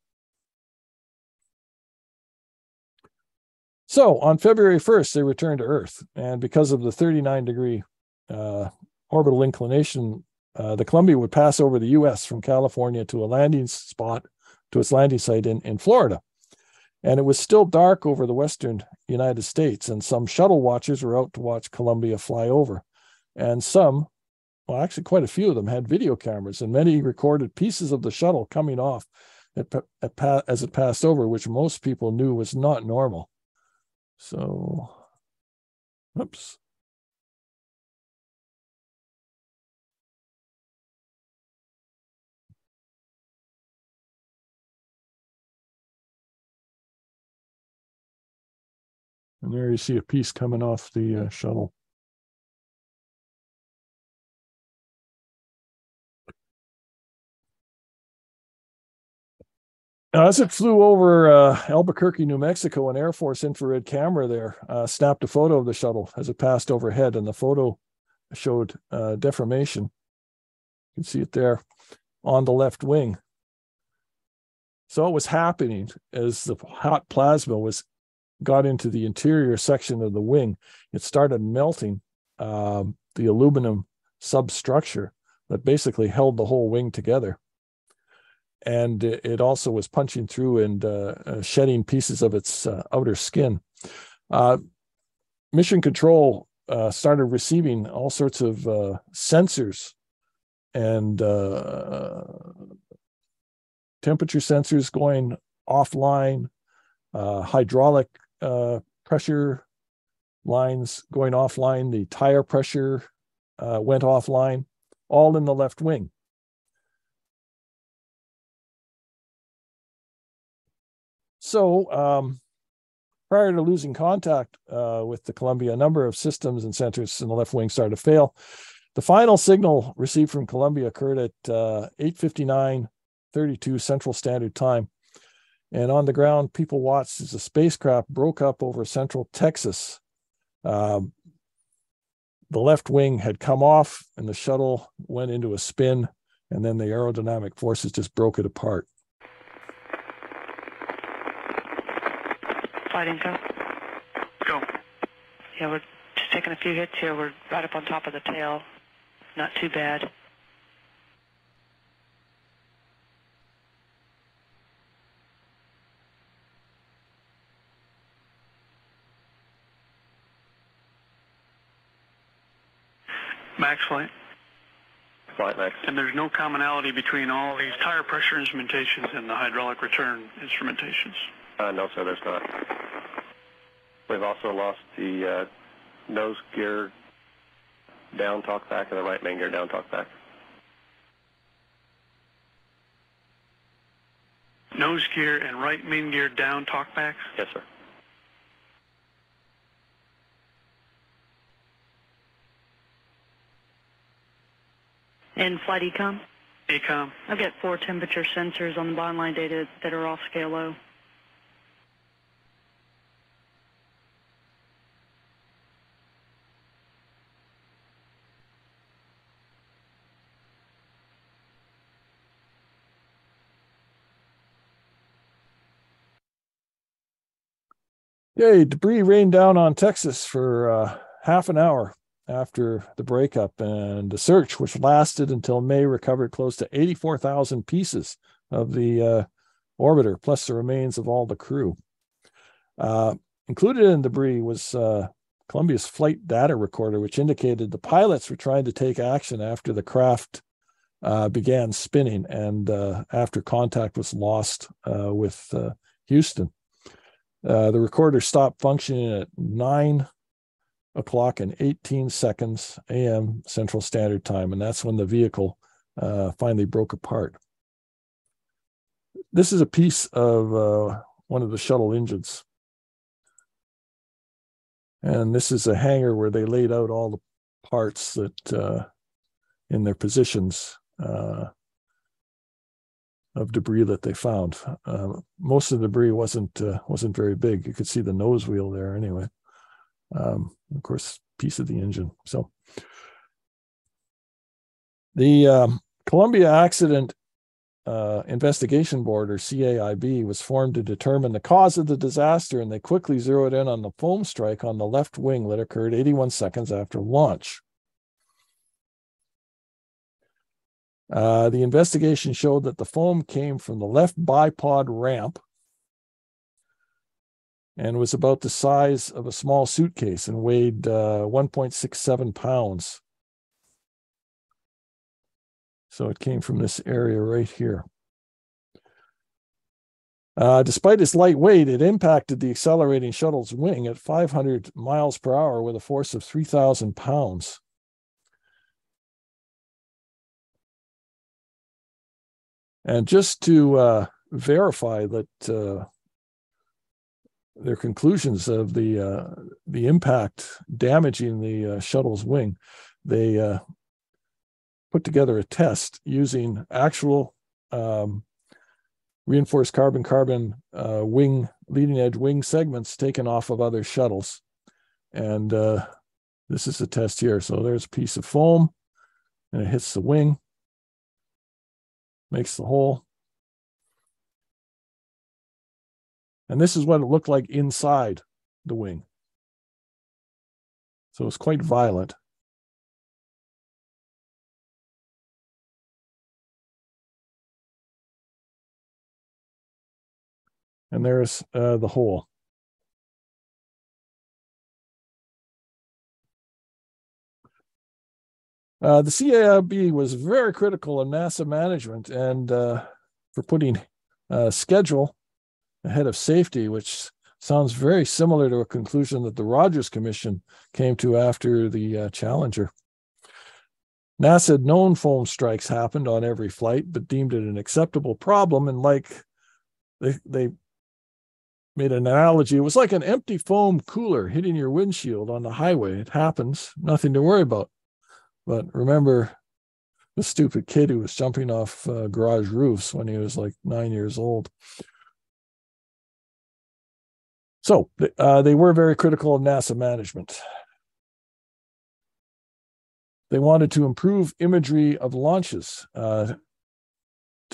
So on February 1st, they returned to Earth, and because of the 39-degree orbital inclination, the Columbia would pass over the U.S. from California to a landing spot, to its landing site in Florida. And it was still dark over the western United States, and some shuttle watchers were out to watch Columbia fly over. And some, well, actually quite a few of them, had video cameras, and many recorded pieces of the shuttle coming off as it passed over, which most people knew was not normal. So, oops. And there you see a piece coming off the shuttle. Now, as it flew over Albuquerque, New Mexico, an Air Force infrared camera there snapped a photo of the shuttle as it passed overhead, and the photo showed deformation. You can see it there on the left wing. So what was happening as the hot plasma got into the interior section of the wing, it started melting the aluminum substructure that basically held the whole wing together. And it also was punching through and shedding pieces of its outer skin. Mission Control started receiving all sorts of sensors and temperature sensors going offline, hydraulic pressure lines going offline, the tire pressure went offline, all in the left wing. So prior to losing contact with the Columbia, a number of systems and sensors in the left wing started to fail. The final signal received from Columbia occurred at 8:59:32 Central Standard Time. And on the ground, people watched as the spacecraft broke up over central Texas. The left wing had come off and the shuttle went into a spin, and then the aerodynamic forces just broke it apart. Flight info. Go. Yeah, we're just taking a few hits here. We're right up on top of the tail. Not too bad. Max flight. Flight Max. And there's no commonality between all these tire pressure instrumentations and the hydraulic return instrumentations? No, sir, there's not. We've also lost the nose gear down talkback and the right main gear down talkback. Nose gear and right main gear down talkbacks? Yes, sir. And flight ecom? Ecom. I've got 4 temperature sensors on the bottom line data that are off scale low. Yay, debris rained down on Texas for half an hour after the breakup, and the search, which lasted until May, recovered close to 84,000 pieces of the orbiter, plus the remains of all the crew. Included in the debris was Columbia's flight data recorder, which indicated the pilots were trying to take action after the craft began spinning and after contact was lost with Houston. The recorder stopped functioning at 9 o'clock and 18 seconds a.m. Central Standard Time, and that's when the vehicle finally broke apart. This is a piece of one of the shuttle engines. And this is a hangar where they laid out all the parts that in their positions of debris that they found. Most of the debris wasn't very big. You could see the nose wheel there anyway. Of course, piece of the engine. So the Columbia Accident Investigation Board, or CAIB, was formed to determine the cause of the disaster, and they quickly zeroed in on the foam strike on the left wing that occurred 81 seconds after launch. The investigation showed that the foam came from the left bipod ramp and was about the size of a small suitcase and weighed 1.67 pounds. So it came from this area right here. Despite its light weight, it impacted the accelerating shuttle's wing at 500 miles per hour with a force of 3,000 pounds. And just to verify that their conclusions of the impact damaging the shuttle's wing, they put together a test using actual reinforced carbon-carbon wing, leading-edge wing segments taken off of other shuttles. And this is a test here. So there's a piece of foam, and it hits the wing. makes the hole. And this is what it looked like inside the wing. So it's quite violent. And there's the hole. The CAIB was very critical of NASA management and for putting schedule ahead of safety, which sounds very similar to a conclusion that the Rogers Commission came to after the Challenger. NASA had known foam strikes happened on every flight, but deemed it an acceptable problem. And like they made an analogy, it was like an empty foam cooler hitting your windshield on the highway. It happens, nothing to worry about. But remember the stupid kid who was jumping off garage roofs when he was like 9 years old. So they were very critical of NASA management. They wanted to improve imagery of launches to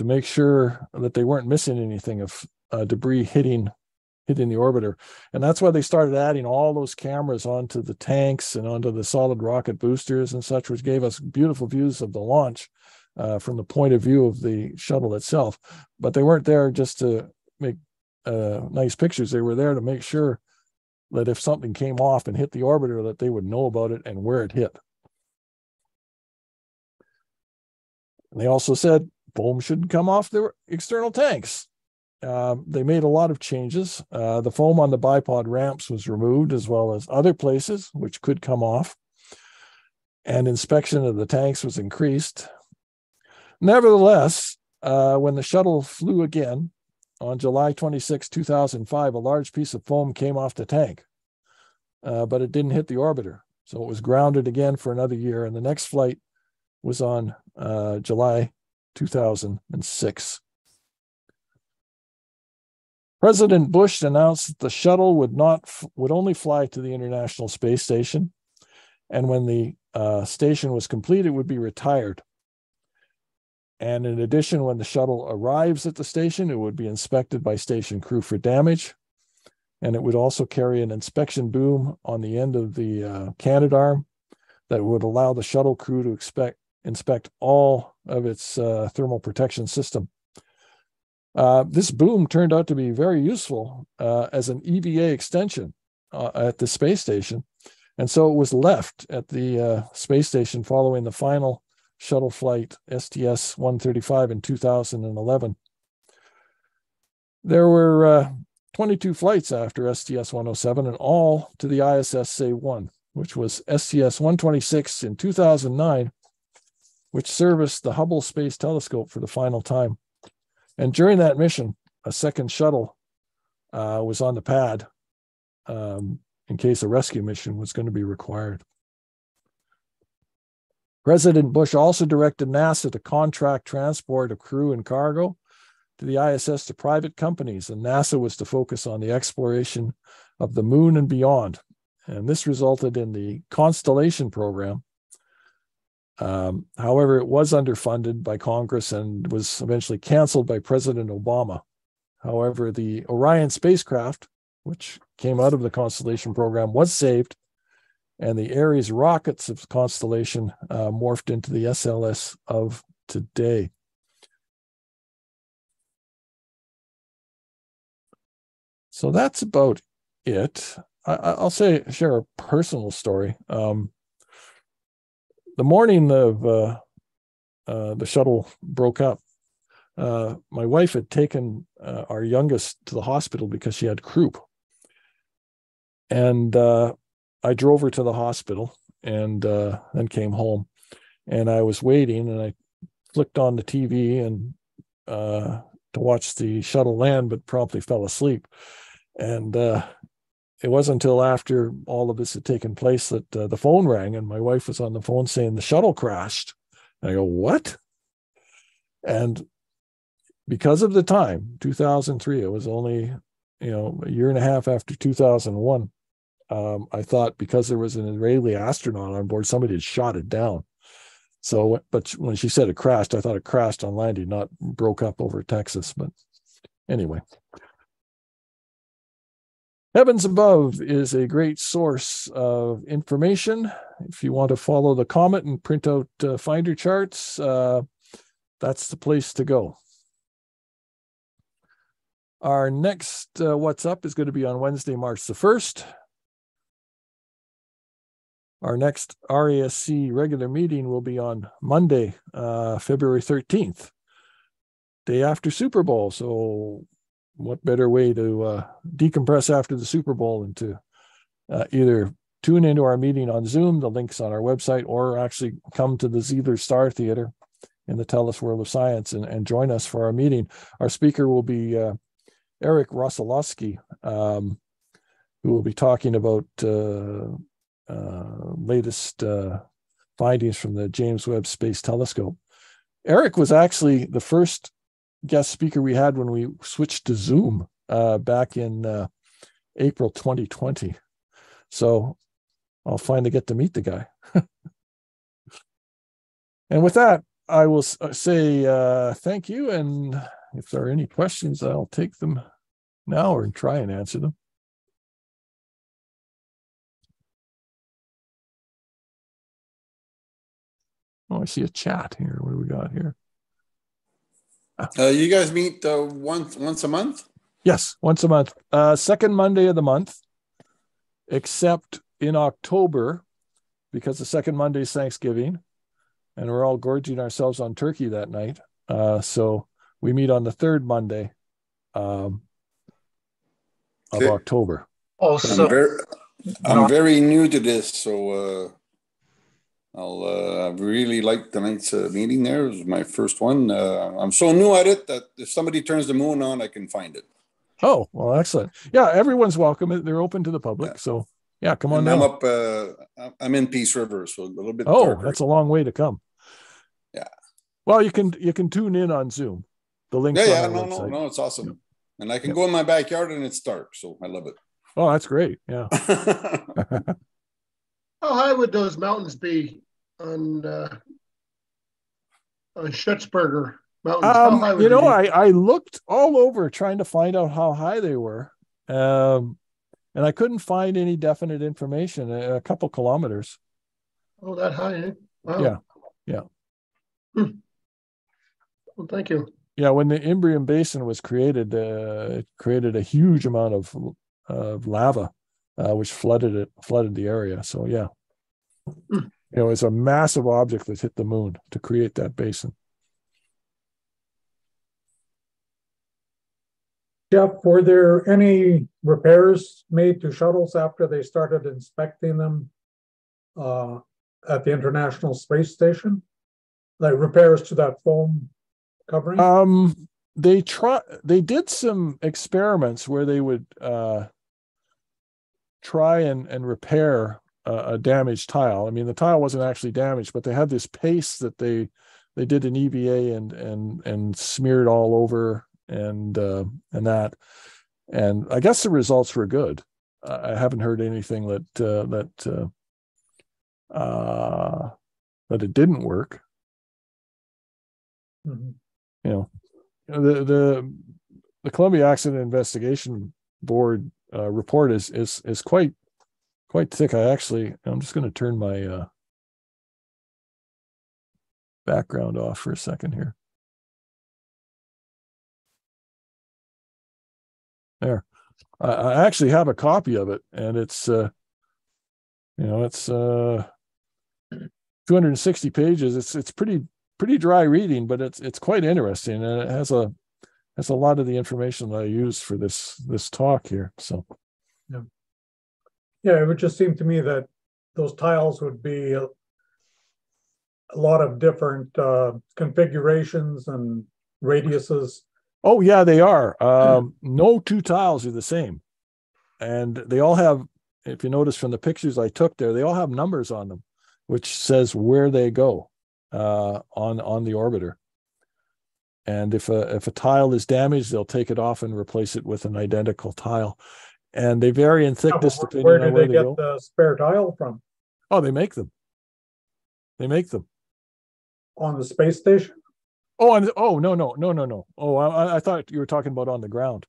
make sure that they weren't missing anything of debris hitting the orbiter. And that's why they started adding all those cameras onto the tanks and onto the solid rocket boosters and such, which gave us beautiful views of the launch from the point of view of the shuttle itself. But they weren't there just to make nice pictures. They were there to make sure that if something came off and hit the orbiter, that they would know about it and where it hit. And they also said foam shouldn't come off the external tanks. They made a lot of changes. The foam on the bipod ramps was removed, as well as other places which could come off. And inspection of the tanks was increased. Nevertheless, when the shuttle flew again on July 26, 2005, a large piece of foam came off the tank, but it didn't hit the orbiter. So it was grounded again for another year. And the next flight was on July 2006. President Bush announced that the shuttle would only fly to the International Space Station, and when the station was complete, it would be retired. And in addition, when the shuttle arrives at the station, it would be inspected by station crew for damage, and it would also carry an inspection boom on the end of the Canadarm that would allow the shuttle crew to inspect all of its thermal protection system. This boom turned out to be very useful as an EVA extension at the space station. And so it was left at the space station following the final shuttle flight STS-135 in 2011. There were 22 flights after STS-107 and all to the ISS-1, which was STS-126 in 2009, which serviced the Hubble Space Telescope for the final time. And during that mission, a second shuttle was on the pad in case a rescue mission was going to be required. President Bush also directed NASA to contract transport of crew and cargo to the ISS to private companies, and NASA was to focus on the exploration of the moon and beyond. And this resulted in the Constellation program. However, it was underfunded by Congress and was eventually canceled by President Obama. However, the Orion spacecraft, which came out of the Constellation program, was saved, and the Ares rockets of Constellation morphed into the SLS of today. So that's about it. I'll share a personal story. The morning of the shuttle broke up, my wife had taken our youngest to the hospital because she had croup. And I drove her to the hospital and then came home. And I was waiting, and I flicked on the TV and to watch the shuttle land, but promptly fell asleep. And it wasn't until after all of this had taken place that the phone rang, and my wife was on the phone saying the shuttle crashed. And I go, what? And because of the time, 2003, it was only, a year and a half after 2001. I thought because there was an Israeli astronaut on board, somebody had shot it down. So, but when she said it crashed, I thought it crashed on landing, not broke up over Texas. But anyway. Heavens Above is a great source of information. If you want to follow the comet and print out finder charts, that's the place to go. Our next What's Up is going to be on Wednesday, March the 1st. Our next RASC regular meeting will be on Monday, February 13th, day after Super Bowl. So what better way to decompress after the Super Bowl than to either tune into our meeting on Zoom, the link's on our website, or actually come to the Ziegler Star Theater in the TELUS World of Science and join us for our meeting. Our speaker will be Eric Rosolowski, who will be talking about latest findings from the James Webb Space Telescope. Eric was actually the first guest speaker we had when we switched to Zoom back in April 2020. So I'll finally get to meet the guy. And with that, I will say thank you. And if there are any questions, I'll take them now or try and answer them. Oh, I see a chat here. What do we got here? You guys meet once a month? Yes, once a month. Second Monday of the month, except in October, because the second Monday is Thanksgiving, and we're all gorging ourselves on turkey that night. So we meet on the third Monday of October. Also, I'm very new to this, so I really liked tonight's meeting there. It was my first one. I'm so new at it that if somebody turns the moon on, I can find it. Oh, well, excellent. Yeah, everyone's welcome. They're open to the public. Yeah. So, yeah, come on down. I'm in Peace River, so a little bit darker. That's a long way to come. Yeah. Well, you can tune in on Zoom. The link's on our website. No, it's awesome. Yep. And I can go in my backyard and it's dark, so I love it. Oh, that's great. Yeah. How high would those mountains be on Schutzberger Mountains? I looked all over trying to find out how high they were, and I couldn't find any definite information. A couple kilometers. Oh, that high, eh? Wow. Yeah. Well, thank you. Yeah, when the Imbrium Basin was created, it created a huge amount of lava, which flooded the area. So yeah, it's a massive object that hit the moon to create that basin. Jeff, were there any repairs made to shuttles after they started inspecting them at the International Space Station? Like repairs to that foam covering? They did some experiments where they would try and repair a damaged tile. I mean, the tile wasn't actually damaged, but they had this paste that they did an EVA and smeared all over and that. And I guess the results were good. I haven't heard anything that it didn't work. Mm-hmm. The Columbia Accident Investigation Board report is quite thick. I'm just going to turn my background off for a second here. There, I actually have a copy of it, and it's 260 pages. It's pretty dry reading, but it's quite interesting, and it has a lot of the information that I use for this talk here. So yeah, it would just seem to me that those tiles would be a lot of different configurations and radiuses. Oh yeah, they are. No two tiles are the same, and they all have, if you notice from the pictures I took there, they all have numbers on them, which says where they go on the orbiter. And if a tile is damaged, they'll take it off and replace it with an identical tile. And they vary in thickness depending on where they go. Where do they get the spare tile from? Oh, they make them. On the space station? Oh, no. Oh, I thought you were talking about on the ground.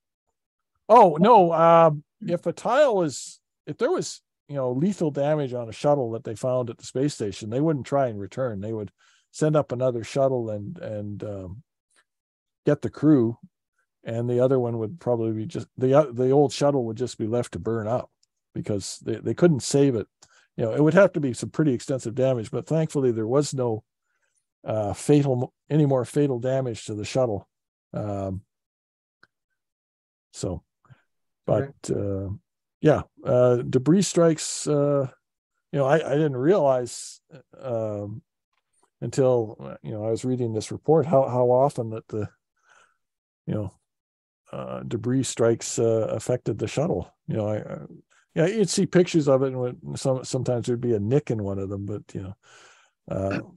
Oh no, if there was lethal damage on a shuttle that they found at the space station, they wouldn't try and return. They would send up another shuttle and get the crew, and the other one would probably be just the old shuttle would just be left to burn up because they couldn't save it. It would have to be some pretty extensive damage, but thankfully there was no any more fatal damage to the shuttle. Debris strikes. I didn't realize until I was reading this report how often that the debris strikes affected the shuttle. You'd see pictures of it, and sometimes there'd be a nick in one of them, but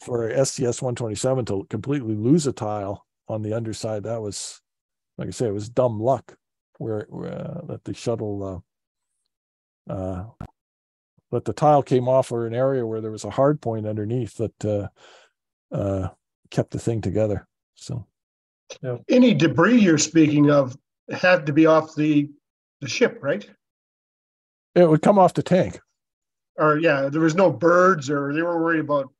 for STS-127 to completely lose a tile on the underside, that was, like I say, it was dumb luck where that the shuttle that the tile came off or an area where there was a hard point underneath that kept the thing together. So any debris you're speaking of had to be off the ship, right? It would come off the tank. Or there was no birds, or they were worried about.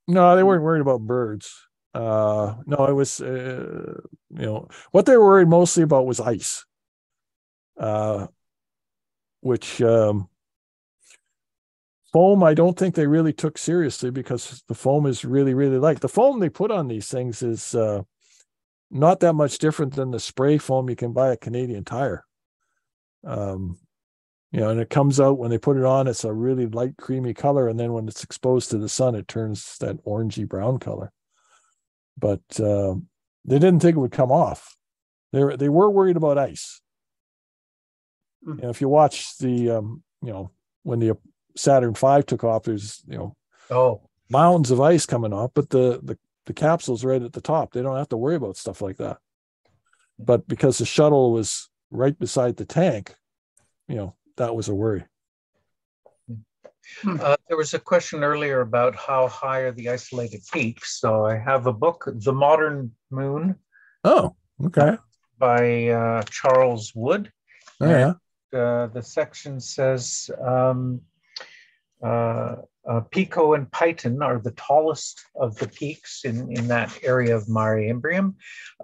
No, they weren't worried about birds. No, it was what they were worried mostly about was ice, which foam I don't think they really took seriously because the foam is really, really light. The foam they put on these things is not that much different than the spray foam you can buy at Canadian Tire. And it comes out when they put it on, it's a really light, creamy color. And then when it's exposed to the sun, it turns that orangey brown color. But they didn't think it would come off. They were worried about ice. If you watch the, when the Saturn V took off, there's, mountains of ice coming off, but the capsule's right at the top. They don't have to worry about stuff like that. But because the shuttle was right beside the tank, that was a worry. There was a question earlier about how high are the isolated peaks. So I have a book, The Modern Moon. Oh, okay. By Charles Wood. Oh, yeah. The section says Pico and Python are the tallest of the peaks in that area of Mare Imbrium,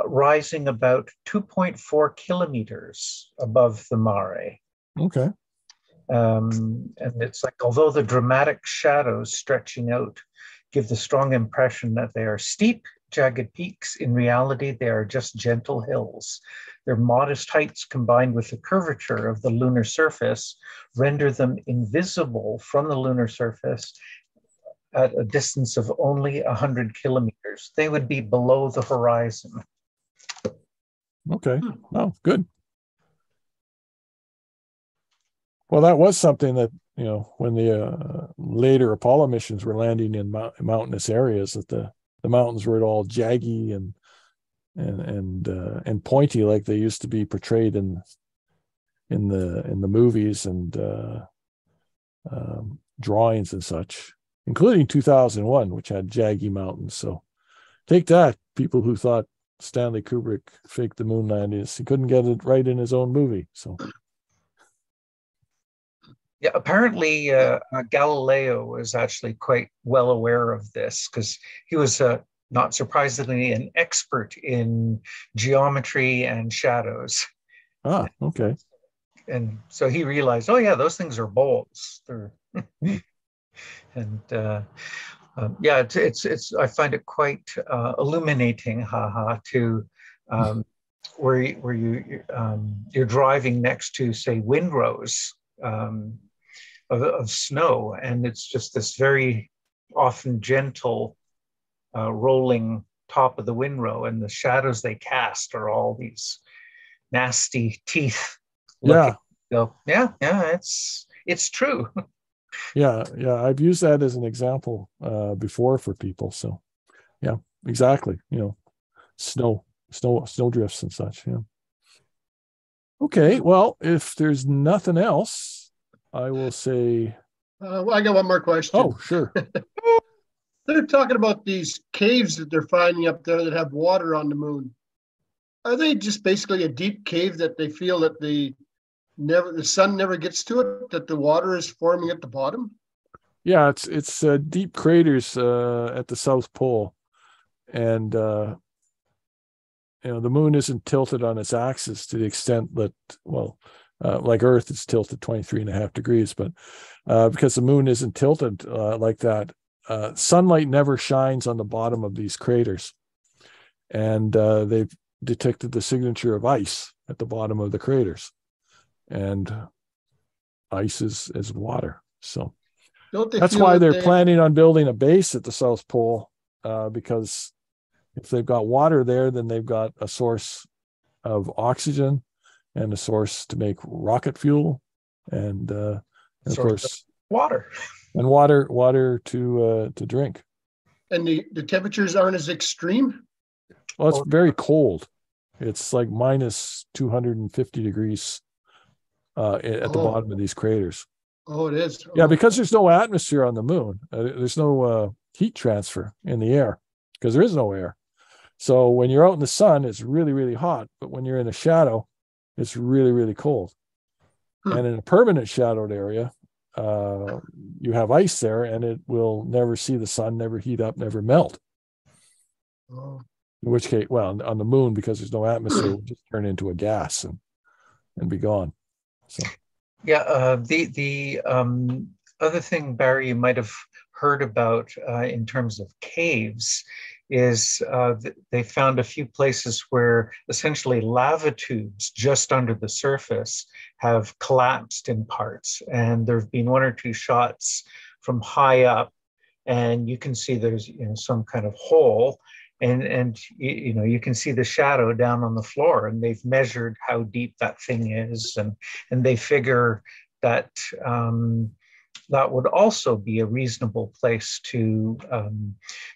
rising about 2.4 kilometers above the Mare. Okay. And it's like, although the dramatic shadows stretching out give the strong impression that they are steep, jagged peaks, in reality, they are just gentle hills. Their modest heights combined with the curvature of the lunar surface render them invisible from the lunar surface at a distance of only 100 kilometers. They would be below the horizon. Okay. Oh, good. Well, that was something that, when the later Apollo missions were landing in mountainous areas, that the mountains were all jaggy and pointy like they used to be portrayed in the movies and drawings and such, including 2001, which had jaggy mountains. So take that, people who thought Stanley Kubrick faked the moon landings. He couldn't get it right in his own movie. So. Yeah, apparently Galileo was actually quite well aware of this because he was, not surprisingly, an expert in geometry and shadows. Ah, okay. And so he realized, oh yeah, those things are balls. And it's I find it quite illuminating, to where you're driving next to, say, windrows. Of snow, and it's just this very often gentle rolling top of the windrow, and the shadows they cast are all these nasty teeth. Yeah. So it's true. Yeah, I've used that as an example before for people. So, yeah, exactly. Snow drifts and such. Yeah. Okay. Well, if there's nothing else, I will say. I got one more question. Oh, sure. They're talking about these caves that they're finding up there that have water on the moon. Are they just basically a deep cave that they feel that the sun never gets to it, that the water is forming at the bottom? Yeah, it's deep craters at the South Pole, and the moon isn't tilted on its axis to the extent that, well, like Earth is tilted 23.5 degrees, but because the moon isn't tilted like that, sunlight never shines on the bottom of these craters, and they've detected the signature of ice at the bottom of the craters, and ice is water. So that's why they're planning on building a base at the South Pole, because if they've got water there, then they've got a source of oxygen and a source to make rocket fuel, and of course water to drink. And the temperatures aren't as extreme? Well, it's very cold. It's like minus 250 degrees at the bottom of these craters. Oh, it is. Yeah, because there's no atmosphere on the moon. There's no heat transfer in the air because there is no air. So when you're out in the sun, it's really, really hot. But when you're in the shadow, it's really, really cold. And in a permanent shadowed area, you have ice there, and it will never see the sun, never heat up, never melt. In which case, well, on the moon, because there's no atmosphere, it will just turn into a gas and be gone. So, yeah, the other thing, Barry, you might have heard about in terms of caves is they found a few places where essentially lava tubes just under the surface have collapsed in parts. And there have been one or two shots from high up, and you can see there's some kind of hole. And you can see the shadow down on the floor, and they've measured how deep that thing is, and they figure that that would also be a reasonable place to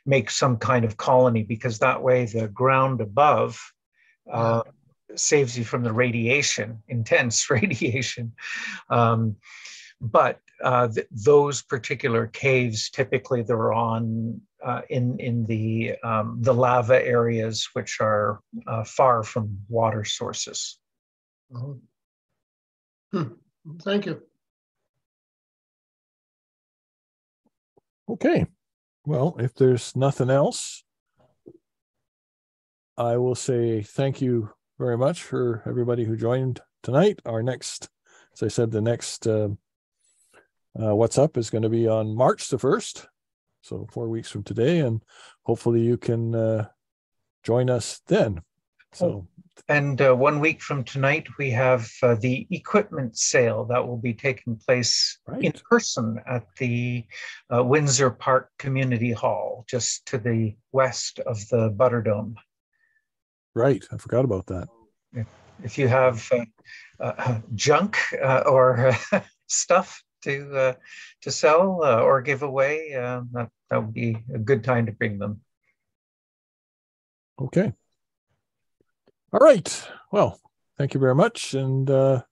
make some kind of colony, because that way the ground above saves you from the radiation, intense radiation. But those particular caves, typically they're on in the lava areas, which are far from water sources. Thank you. Okay. Well, if there's nothing else, I will say thank you very much for everybody who joined tonight. Our next, as I said, the next What's Up is going to be on March the 1st. So 4 weeks from today, and hopefully you can join us then. So, and 1 week from tonight, we have the equipment sale that will be taking place in person at the Windsor Park Community Hall, just to the west of the Butterdome. Right, I forgot about that. If you have junk or stuff to sell or give away, that would be a good time to bring them. Okay. All right. Well, thank you very much, and I'll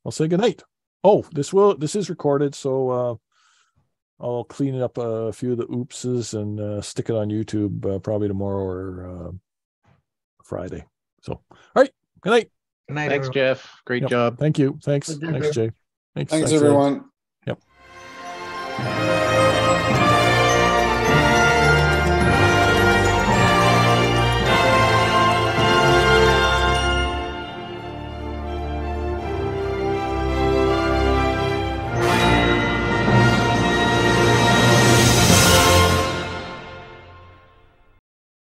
say good night. Oh, this is recorded, so I'll clean up a few of the oopses and stick it on YouTube probably tomorrow or Friday. So, all right. Good night. Good night. Thanks, everyone. Jeff. Great Yep. job. Thank you. Thanks, Jay. Thanks everyone. Yep.